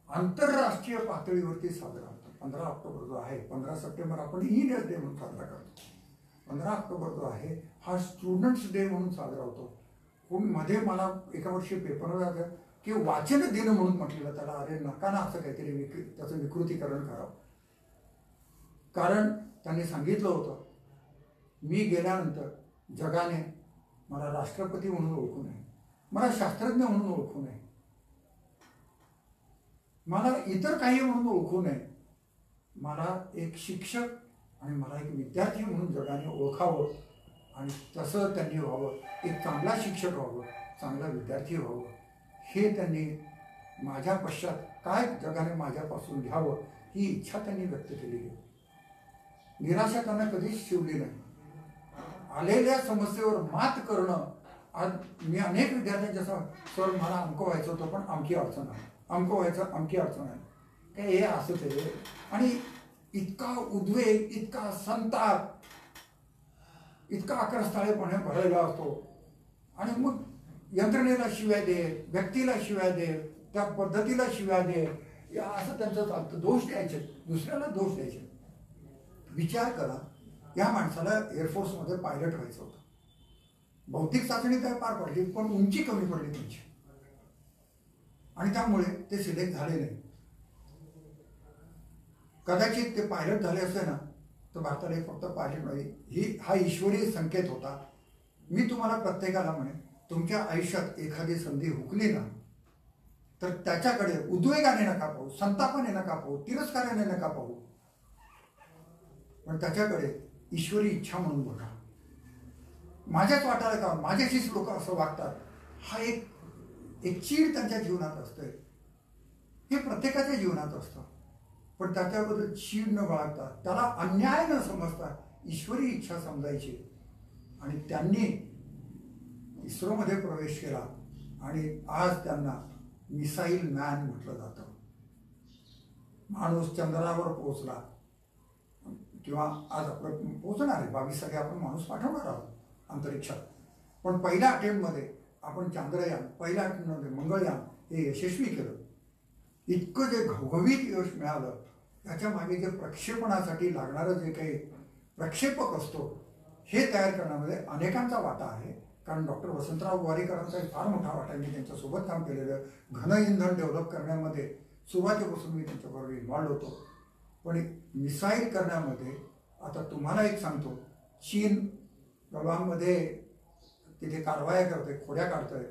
आंतरराष्ट्रीय पातळीवरती साजरा होतो. 15 ऑक्टोबर जो आहे, 15 सप्टेंबर आपण इंडियन्स डे म्हणून साजरा करतो. 15 ऑक्टोबर जो आहे हा स्टुडंट्स डे म्हणून साजरा होतो. कोण मध्ये मला एका वर्षी पेपरवर आलं की वाचन दिन म्हणून म्हटलेलं त्याला. अरे नका ना असं काहीतरी त्याचं विकृतीकरण करावं. कारण त्यांनी सांगितलं होतं मी गेल्यानंतर जगाने मला राष्ट्रपती म्हणून ओळखू नये, मला शास्त्रज्ञ म्हणून ओळखू नये, मला इतर काही म्हणून ओळखू नये, मला एक शिक्षक आणि मला एक विद्यार्थी म्हणून जगाने ओळखावं. आणि तसं त्यांनी व्हावं, एक चांगला शिक्षक व्हावं, चांगला विद्यार्थी व्हावं, हे त्यांनी माझ्या पश्चात काय जगाने माझ्यापासून घ्यावं ही इच्छा त्यांनी व्यक्त केलेली आहे. निराशा त्यांना कधीच शिवली नाही. आलेल्या समस्येवर मात करणं. आज मी अनेक विद्यार्थ्यांच्या सर मला अंक व्हायचं होतं पण आमची अडचण आहे, अंक व्हायचं आमची अडचण आहे, काय हे असंच आहे. आणि इतका उद्वेग, इतका संताप, इतका आक्रस्ताळेपणे भरलेला असतो. आणि मग यंत्रणेला शिव्या दे, व्यक्तीला शिव्या दे, त्या पद्धतीला शिव्या दे, या असं त्यांचं चालतं. दोष द्यायचे, दुसऱ्याला दोष द्यायचे. विचार करा, या माणसाला एअरफोर्समध्ये पायलट व्हायचं होतं. भौतिक चाचणी काय पार पडली पण उंची कमी पडली त्यांची आणि त्यामुळे ते सिलेक्ट झाले नाही. कदाचित ते पायलट झाले असते ना तर भारताला फक्त पायलट नाही, हा ईश्वरी संकेत होता. मी तुम्हाला प्रत्येकाला म्हणेन, तुमच्या आयुष्यात एखादी संधी हुकली ना तर त्याच्याकडे उद्वेगाने नका पाहू, संतापाने नका पाहू, तिरस्काराने नका पाहू, पण त्याच्याकडे ईश्वरी इच्छा म्हणून बघा. माझ्याच वाटायला का माझ्याशीच लोक असं वागतात, हा एक चीड त्यांच्या जीवनात असते. हे प्रत्येकाच्या जीवनात असतं. पण त्याच्याबद्दल चीड न बाळगता, त्याला अन्याय न समजता ईश्वरी इच्छा समजायची. आणि त्यांनी इस्रोमध्ये प्रवेश केला आणि आज त्यांना मिसाईल मॅन म्हटलं जातं. माणूस चंद्रावर पोहोचला किंवा आज आपलं पोहोचणार आहे, 22 साली आपण माणूस पाठवणार आहोत अंतरिक्षात. पण पहिल्या अटेम्प्टमध्ये आपण चांद्रयान, पहिल्या अटेम्प्टमध्ये मंगळयान हे यशस्वी केलं. इतकं जे घवघवीत यश मिळालं, त्याच्या मागे जे प्रक्षेपणासाठी लागणारं जे काही प्रक्षेपक असतो हे तयार करण्यामध्ये अनेकांचा वाटा आहे. कारण डॉक्टर वसंतराव वारीकरांचा फार मोठा वाटा आहे. मी त्यांच्यासोबत काम केलेलं. घन इंधन डेव्हलप करण्यामध्ये सुरुवातीपासून मी त्यांच्याबरोबर इन्व्हॉल्ड होतो. पण मिसाईल करण्यामध्ये आता तुम्हाला एक सांगतो, चीन प्रभावामध्ये तिथे कारवाया करतोय, खोड्या काढतोय,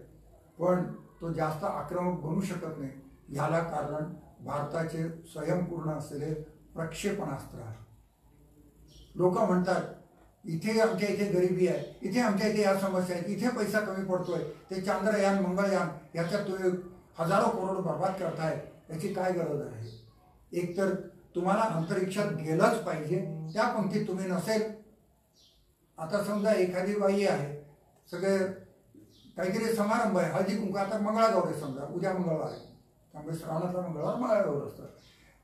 पण तो जास्त आक्रमक बनू शकत नाही. याला कारण भारताचे स्वयंपूर्ण असलेले प्रक्षेपणास्त्र आहे. लोक म्हणतात इथे आमच्या इथे गरिबी आहे, इथे आमच्या इथे या समस्या आहेत, इथे पैसा कमी पडतोय, ते चांद्रयान मंगळयान याच्यात तुम्ही हजारो करोड बर्बाद करताय, याची काय गरज आहे. एकतर तुम्हाला अंतरिक्षात गेलंच पाहिजे, त्या पंक्तीत तुम्ही नसेल. आता समजा एखादी बाई आहे, सगळे काहीतरी समारंभ आहे, हळदी कुंकू, आता मंगळागौर आहे, समजा उद्या मंगळवार आहे, त्यामुळे श्रावणातला मंगळवार मंगळागौर असतं.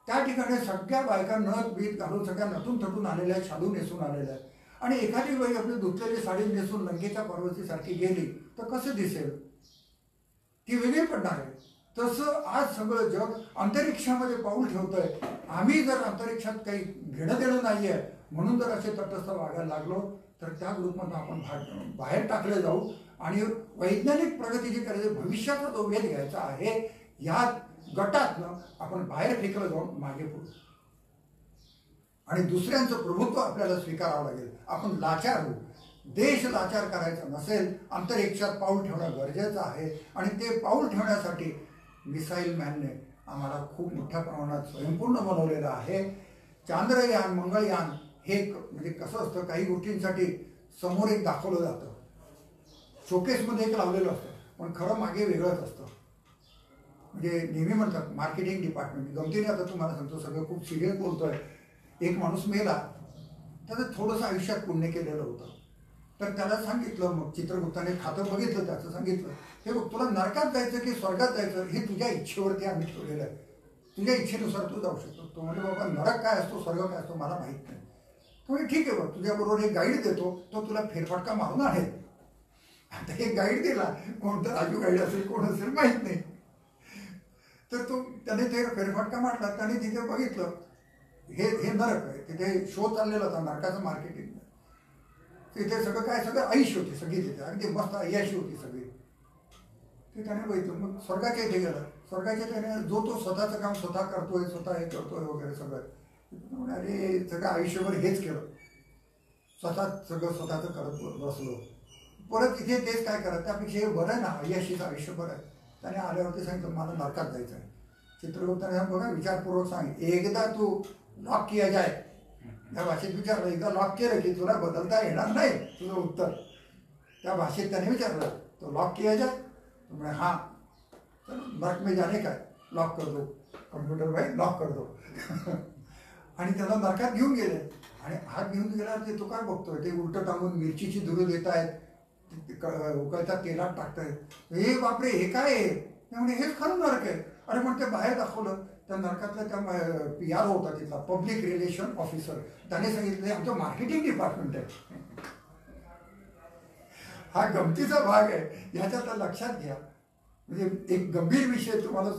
त्या ठिकाणी सगळ्या बायका नथ बीत घालून, सगळ्या नटून थटून आलेल्या आहेत, शालू नेसून आलेल्या आहेत. आणि एखादी बाई आपली धुतलेली साडी नेसून लंकेच्या पर्वतीसारखी गेली तर कसं दिसेल, ती वेगळी पडणार आहे. तसं आज सगळं जग अंतरिक्षामध्ये पाऊल ठेवतंय. आम्ही जर अंतरिक्षात काही घेणं देणं नाही आहे म्हणून जर असे तटस्थ वागायला लागलो तर त्या ग्रुपमधून आपण बाहेर टाकले जाऊ. आणि वैज्ञानिक प्रगती जी करायची, भविष्याचा जो वेध घ्यायचा आहे, या गटातनं आपण बाहेर फेकलं जाऊन मागे पडू. आणि दुसऱ्यांचं प्रभुत्व आपल्याला स्वीकारावं लागेल. आपण लाचार होऊ. देश लाचार करायचा नसेल, अंतरिक्षात पाऊल ठेवणं गरजेचं आहे. आणि ते पाऊल ठेवण्यासाठी मिसाईल मॅनने आम्हाला खूप मोठ्या प्रमाणात स्वयंपूर्ण बनवलेलं आहे. चांद्रयान मंगळयान हे म्हणजे कसं असतं, काही गोष्टींसाठी समोर एक दाखवलं जातं, शोकेसमध्ये एक लावलेलं असतं, पण खरं मागे वेगळंच असतं. म्हणजे नेहमी म्हणतात मार्केटिंग डिपार्टमेंट, गमतीने आता तुम्हाला सांगतो, सगळं खूप सिरियस बोलतोय. एक माणूस मेला, त्याचं थोडंसं आयुष्यात पुण्य केलेलं होतं, तर त्याला सांगितलं, मग चित्रगुप्ताने खातं बघितलं, त्याचं सांगितलं, हे बघ तुला नरकात जायचं की स्वर्गात जायचं हे तुझ्या इच्छेवरती आम्ही ठेवलेलं आहे, तुझ्या इच्छेनुसार तू जाऊ शकतो. तो म्हणजे बाबा नरक काय असतो, स्वर्ग काय असतो मला माहीत नाही. तो म्हणजे ठीक आहे, बघ तुझ्याबरोबर एक गाईड देतो, तो तुला फेरफटका मारून आणेल. आता हे गाईड दिला, कोणतं राजू गाईड असेल कोण असेल माहीत नाही. तर तो त्याने ते फेरफटका मारला, त्याने तिथे बघितलं हे नरक आहे. तिथे शो चाललेला होता नरकाचं मार्केटिंग. तिथे सगळं काय, सगळं ऐश होती सगळी, तिथे अगदी मस्त अय्याशी होती सगळी. ते त्याने बघितलं. मग स्वर्गाच्या इथे गेला. स्वर्गाच्या त्याने जो तो स्वतःचं काम स्वतः करतोय, स्वतः हे करतोय वगैरे सगळं. अरे सगळं आयुष्यभर हेच केलं, सगळं स्वतःचं करत बसलो. परत इथे तेच काय करत, त्यापेक्षा हे बरं आहे ना, अय्याशीचं आयुष्य बरं आहे. त्याने आल्यावरती सांगितलं मला नरकात जायचं आहे. चित्रगुप्ताने बघा विचारपूर्वक सांग, एकदा तू लॉक किया जाए त्या भाषेत विचारलं, एकदा लॉक केलं की तुला बदलता येणार नाही तुझं उत्तर. त्या भाषेत त्याने विचारलं, तो लॉक किया जाए? तो म्हणे हाँ. तर नर्क में जाने का लॉक कर दो, कम्प्युटर भाई लॉक कर दो. आणि त्याला नरकात घेऊन गेले. आणि हात घेऊन गेल्यावर ते तो काय बघतोय, ते उलटं टांगून मिरचीची धुरं देत आहेत, उकळत्या तेलात टाकतायत. हे बापरे, हे काय आहे? त्यामुळे हेच खरं नरक आहे. अरे पण ते बाहेर दाखवलं. त्या नरकातल्या त्या PR होता तिथला, पब्लिक रिलेशन ऑफिसर, त्याने सांगितलं आमचं मार्केटिंग डिपार्टमेंट आहे. हा गमतीचा भाग आहे. ह्याच्यात लक्षात घ्या. म्हणजे एक गंभीर विषय तुम्हाला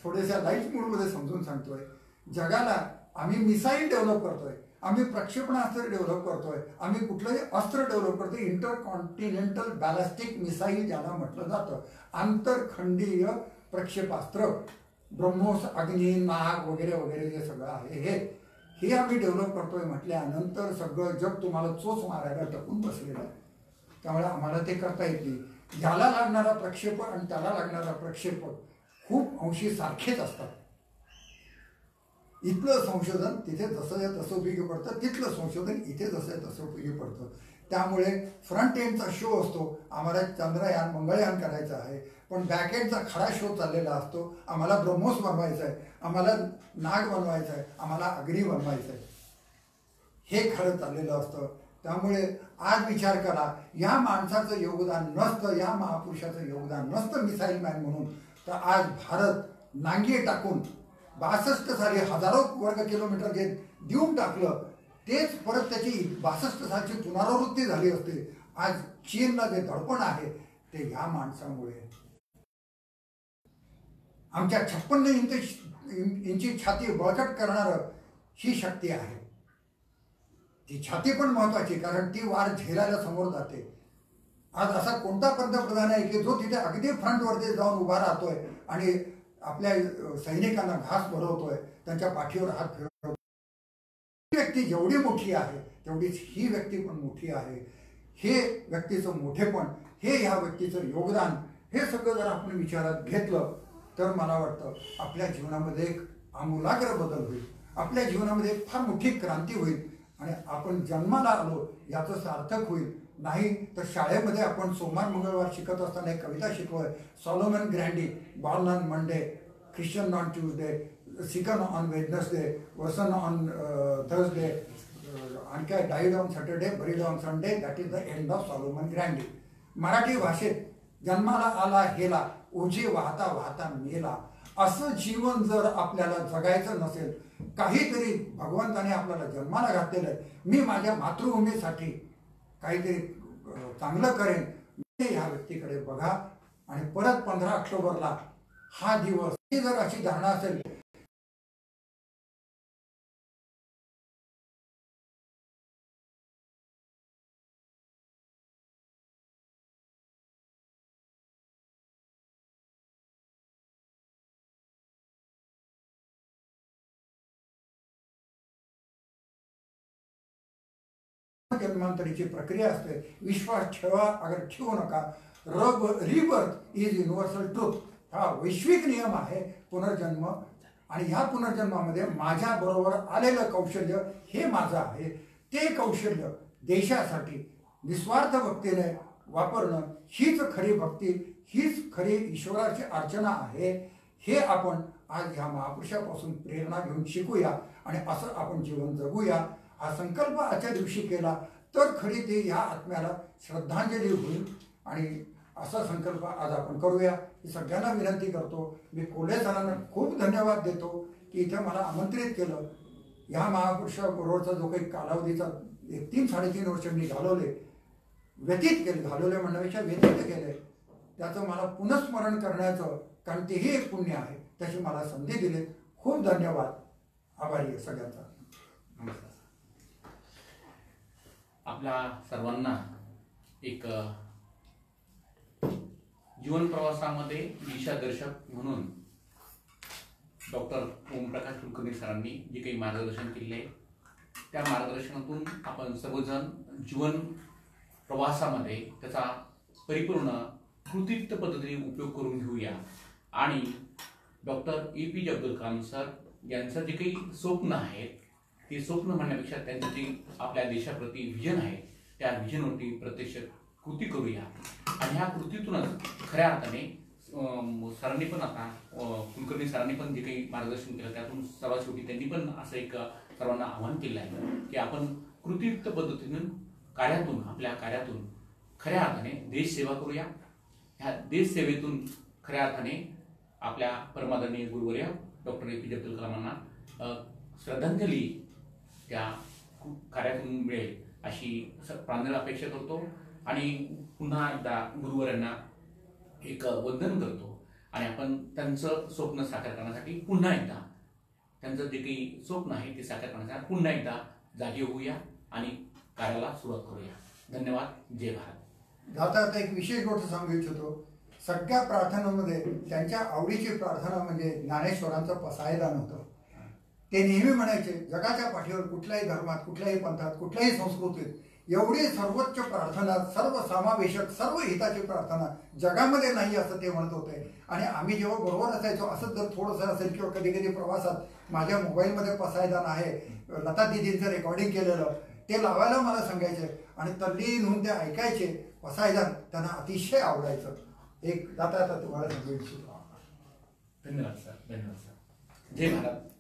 थोड्याशा लाईट मूडमध्ये समजून सांगतोय. जगाला आम्ही मिसाईल डेव्हलप करतोय, आम्ही प्रक्षेपणास्त्र डेव्हलप करतोय, आम्ही कुठलंही अस्त्र डेव्हलप करतोय. इंटरकॉन्टिनेंटल बॅलिस्टिक मिसाईल ज्याला म्हटलं जातं, आंतरखंडीय प्रक्षेपास्त्र, ब्रह्मोस, अग्नी, नाग वगैरे वगैरे जे सगळं आहे हे आम्ही डेव्हलप करतोय म्हटल्यानंतर सगळं जग तुम्हाला चोच मारायला टपून बसलेलं आहे. त्यामुळे आम्हाला ते करता येत नाही. याला लागणारा प्रक्षेपण आणि त्याला लागणारा प्रक्षेपण खूप अंशी सारखेच असतात. इथलं संशोधन तिथे जसं तसं उपयोगी पडतं, तिथलं संशोधन इथे जसं तसं उपयोगी पडतं. त्यामुळे फ्रंट एंडचा शो असतो, आम्हाला चंद्रयान मंगळयान करायचं आहे, पण बॅक एंडचा खरा शो चाललेला असतो, आम्हाला ब्रह्मोस बनवायचं आहे, आम्हाला नाग बनवायचं आहे, आम्हाला अग्नी बनवायचं आहे. हे खरं चाललेलं असतं. त्यामुळे आज विचार करा, या माणसाचं योगदान नसतं, या महापुरुषाचं योगदान नसतं मिसाईल मॅन म्हणून, तर आज भारत नांगी टाकून 62 साली हजारो वर्ग किलोमीटर जे देऊन टाकलं, तेच परत त्याची 62 सालची पुनरावृत्ती झाली असते. आज चीनला जे दडपण आहे ते ह्या माणसामुळे. आमच्या 56 इंची छाती बळकट करणारं ही शक्ती आहे. ती छाती पण महत्वाची, कारण ती वार झेलायला समोर जाते. आज असा कोणता पंतप्रधान आहे की जो तिथे अगदी फ्रंटवरती जाऊन उभा राहतोय आणि आपल्या सैनिकांना घास भरवतोय, त्यांच्या पाठीवर हात फिरवतोय. ही व्यक्ती जेवढी मोठी आहे तेवढीच ही व्यक्ती पण मोठी आहे. हे व्यक्तीचं मोठेपण, हे ह्या व्यक्तीचं योगदान, हे सगळं जर आपण विचारात घेतलं तर मला वाटतं आपल्या जीवनामध्ये एक आमूलाग्र बदल होईल, आपल्या जीवनामध्ये एक फार मोठी क्रांती होईल आणि आपण जन्माला आलो याचं सार्थक होईल. नाही तर शाळेमध्ये आपण सोमवार मंगळवार शिकत असताना एक कविता शिकलोय, Solomon Grundy, born on Monday, christen on Tuesday, sicken on Wednesday, worsen on Thursday, आणि काय died on Saturday, buried on Sunday, that is the end of Solomon Grundy. Marathi भाषेत जन्माला आला हेला, ओझे वाहता वाहता मेला, असं जीवन जर आपल्याला जगायचं नसेल, काहीतरी भगवंताने आपल्याला जन्माला घातलेलं आहे, मी माझ्या मातृभूमीसाठी काहीतरी चांगलं करेन, मी ह्या व्यक्तीकडे बघा. आणि परत 15 ऑक्टोबरला हा दिवस, ही जर अशी धारणा असेल, जन्मांतरीची प्रक्रिया असते. विश्वास ठेवा अगर ठेवू नका. Rebirth is universal truth. हा वैश्विक नियम आहे पुनर्जन्म. आणि ह्या पुनर्जन्मामध्ये माझ्या बरोबर आलेलं कौशल्य हे माझं आहे. ते कौशल्य देशासाठी निस्वार्थ भक्तीने वापरणं हीच खरी भक्ती, हीच खरी ईश्वराची अर्चना आहे. हे आपण आज ह्या महापुरुषापासून प्रेरणा घेऊन शिकूया आणि असं आपण जीवन जगूया. हा संकल्प आजच्या दिवशी केला तर खरी ते ह्या आत्म्याला श्रद्धांजली होईल. आणि असा संकल्प आज आपण करूया ही सगळ्यांना विनंती करतो. मी कोल्हे सरांना खूप धन्यवाद देतो की इथे मला आमंत्रित केलं. ह्या महापुरुषाबरोबरचा जो काही कालावधीचा 3-3.5 वर्ष मी व्यतीत घालवले म्हणण्यापेक्षा व्यतीत केले, त्याचं मला पुनस्मरण करण्याचं, कारण तेही एक पुण्य आहे, त्याची मला संधी दिली. खूप धन्यवाद. आभारी आहे सगळ्यांचा.
नमस्कार. आपल्या सर्वांना एक जीवन प्रवासामध्ये दिशादर्शक म्हणून डॉक्टर ओमप्रकाश कुलकर्णी सरांनी जे काही मार्गदर्शन केले आहे, त्या मार्गदर्शनातून आपण सर्वजण जीवन प्रवासामध्ये त्याचा परिपूर्ण कृतित्व पद्धतीने उपयोग करून घेऊया. आणि doctor APJ Abdul Kalam sir यांचं जे काही स्वप्न आहे हे स्वप्न म्हणण्यापेक्षा त्यांचं जे आपल्या देशाप्रती विजन आहे त्या विजनवरती प्रत्यक्ष कृती करूया आणि ह्या कृतीतूनच खऱ्या अर्थाने सरांनी पण आता कुलकर्णी सरांनी पण जे काही मार्गदर्शन केलं त्यातून सर्वात शेवटी त्यांनी पण असं एक सर्वांना आव्हान केलं आहे की आपण कृतीयुक्त पद्धतीनं कार्यातून आपल्या कार्यातून खऱ्या अर्थाने देश सेवा करूया. ह्या देश सेवेतून खऱ्या अर्थाने आपल्या परमादरणीय गुरुवर्य डॉक्टर APJ अब्दुल कलामांना श्रद्धांजली त्या कार्यातून मिळेल अशी प्रांजळ अपेक्षा करतो आणि पुन्हा एकदा गुरुवर्यांना एक वंदन करतो आणि आपण त्यांचं स्वप्न साकार करण्यासाठी पुन्हा एकदा त्यांचं जे काही स्वप्न आहे ते साकार करण्यासाठी पुन्हा एकदा जागे होऊया आणि कार्याला सुरुवात करूया. धन्यवाद. जय भारत.
जाता एक विशेष गोष्ट सांगू इच्छितो. सगळ्या प्रार्थनांमध्ये त्यांच्या आवडीची प्रार्थना म्हणजे ज्ञानेश्वरांचं पसायदान होतं. ते नेहमी म्हणायचे जगाच्या पाठीवर कुठल्याही धर्मात कुठल्याही पंथात कुठल्याही संस्कृतीत एवढी सर्वोच्च प्रार्थना सर्वसमावेशक सर्व हिताची प्रार्थना जगामध्ये नाही असं ते म्हणत होते. आणि आम्ही जेव्हा बरोबर असायचो असंच जर थोडंसं असेल किंवा कधी कधी प्रवासात माझ्या मोबाईलमध्ये पसायदान आहे लता दिदींचं रेकॉर्डिंग केलेलं ते लावायला मला सांगायचे आणि तल्लीन होऊन ते ऐकायचे. पसायदान त्यांना अतिशय आवडायचं. एक जाता तुम्हाला सांगू इच्छितो.
धन्यवाद सर. धन्यवाद सर. जय भारत.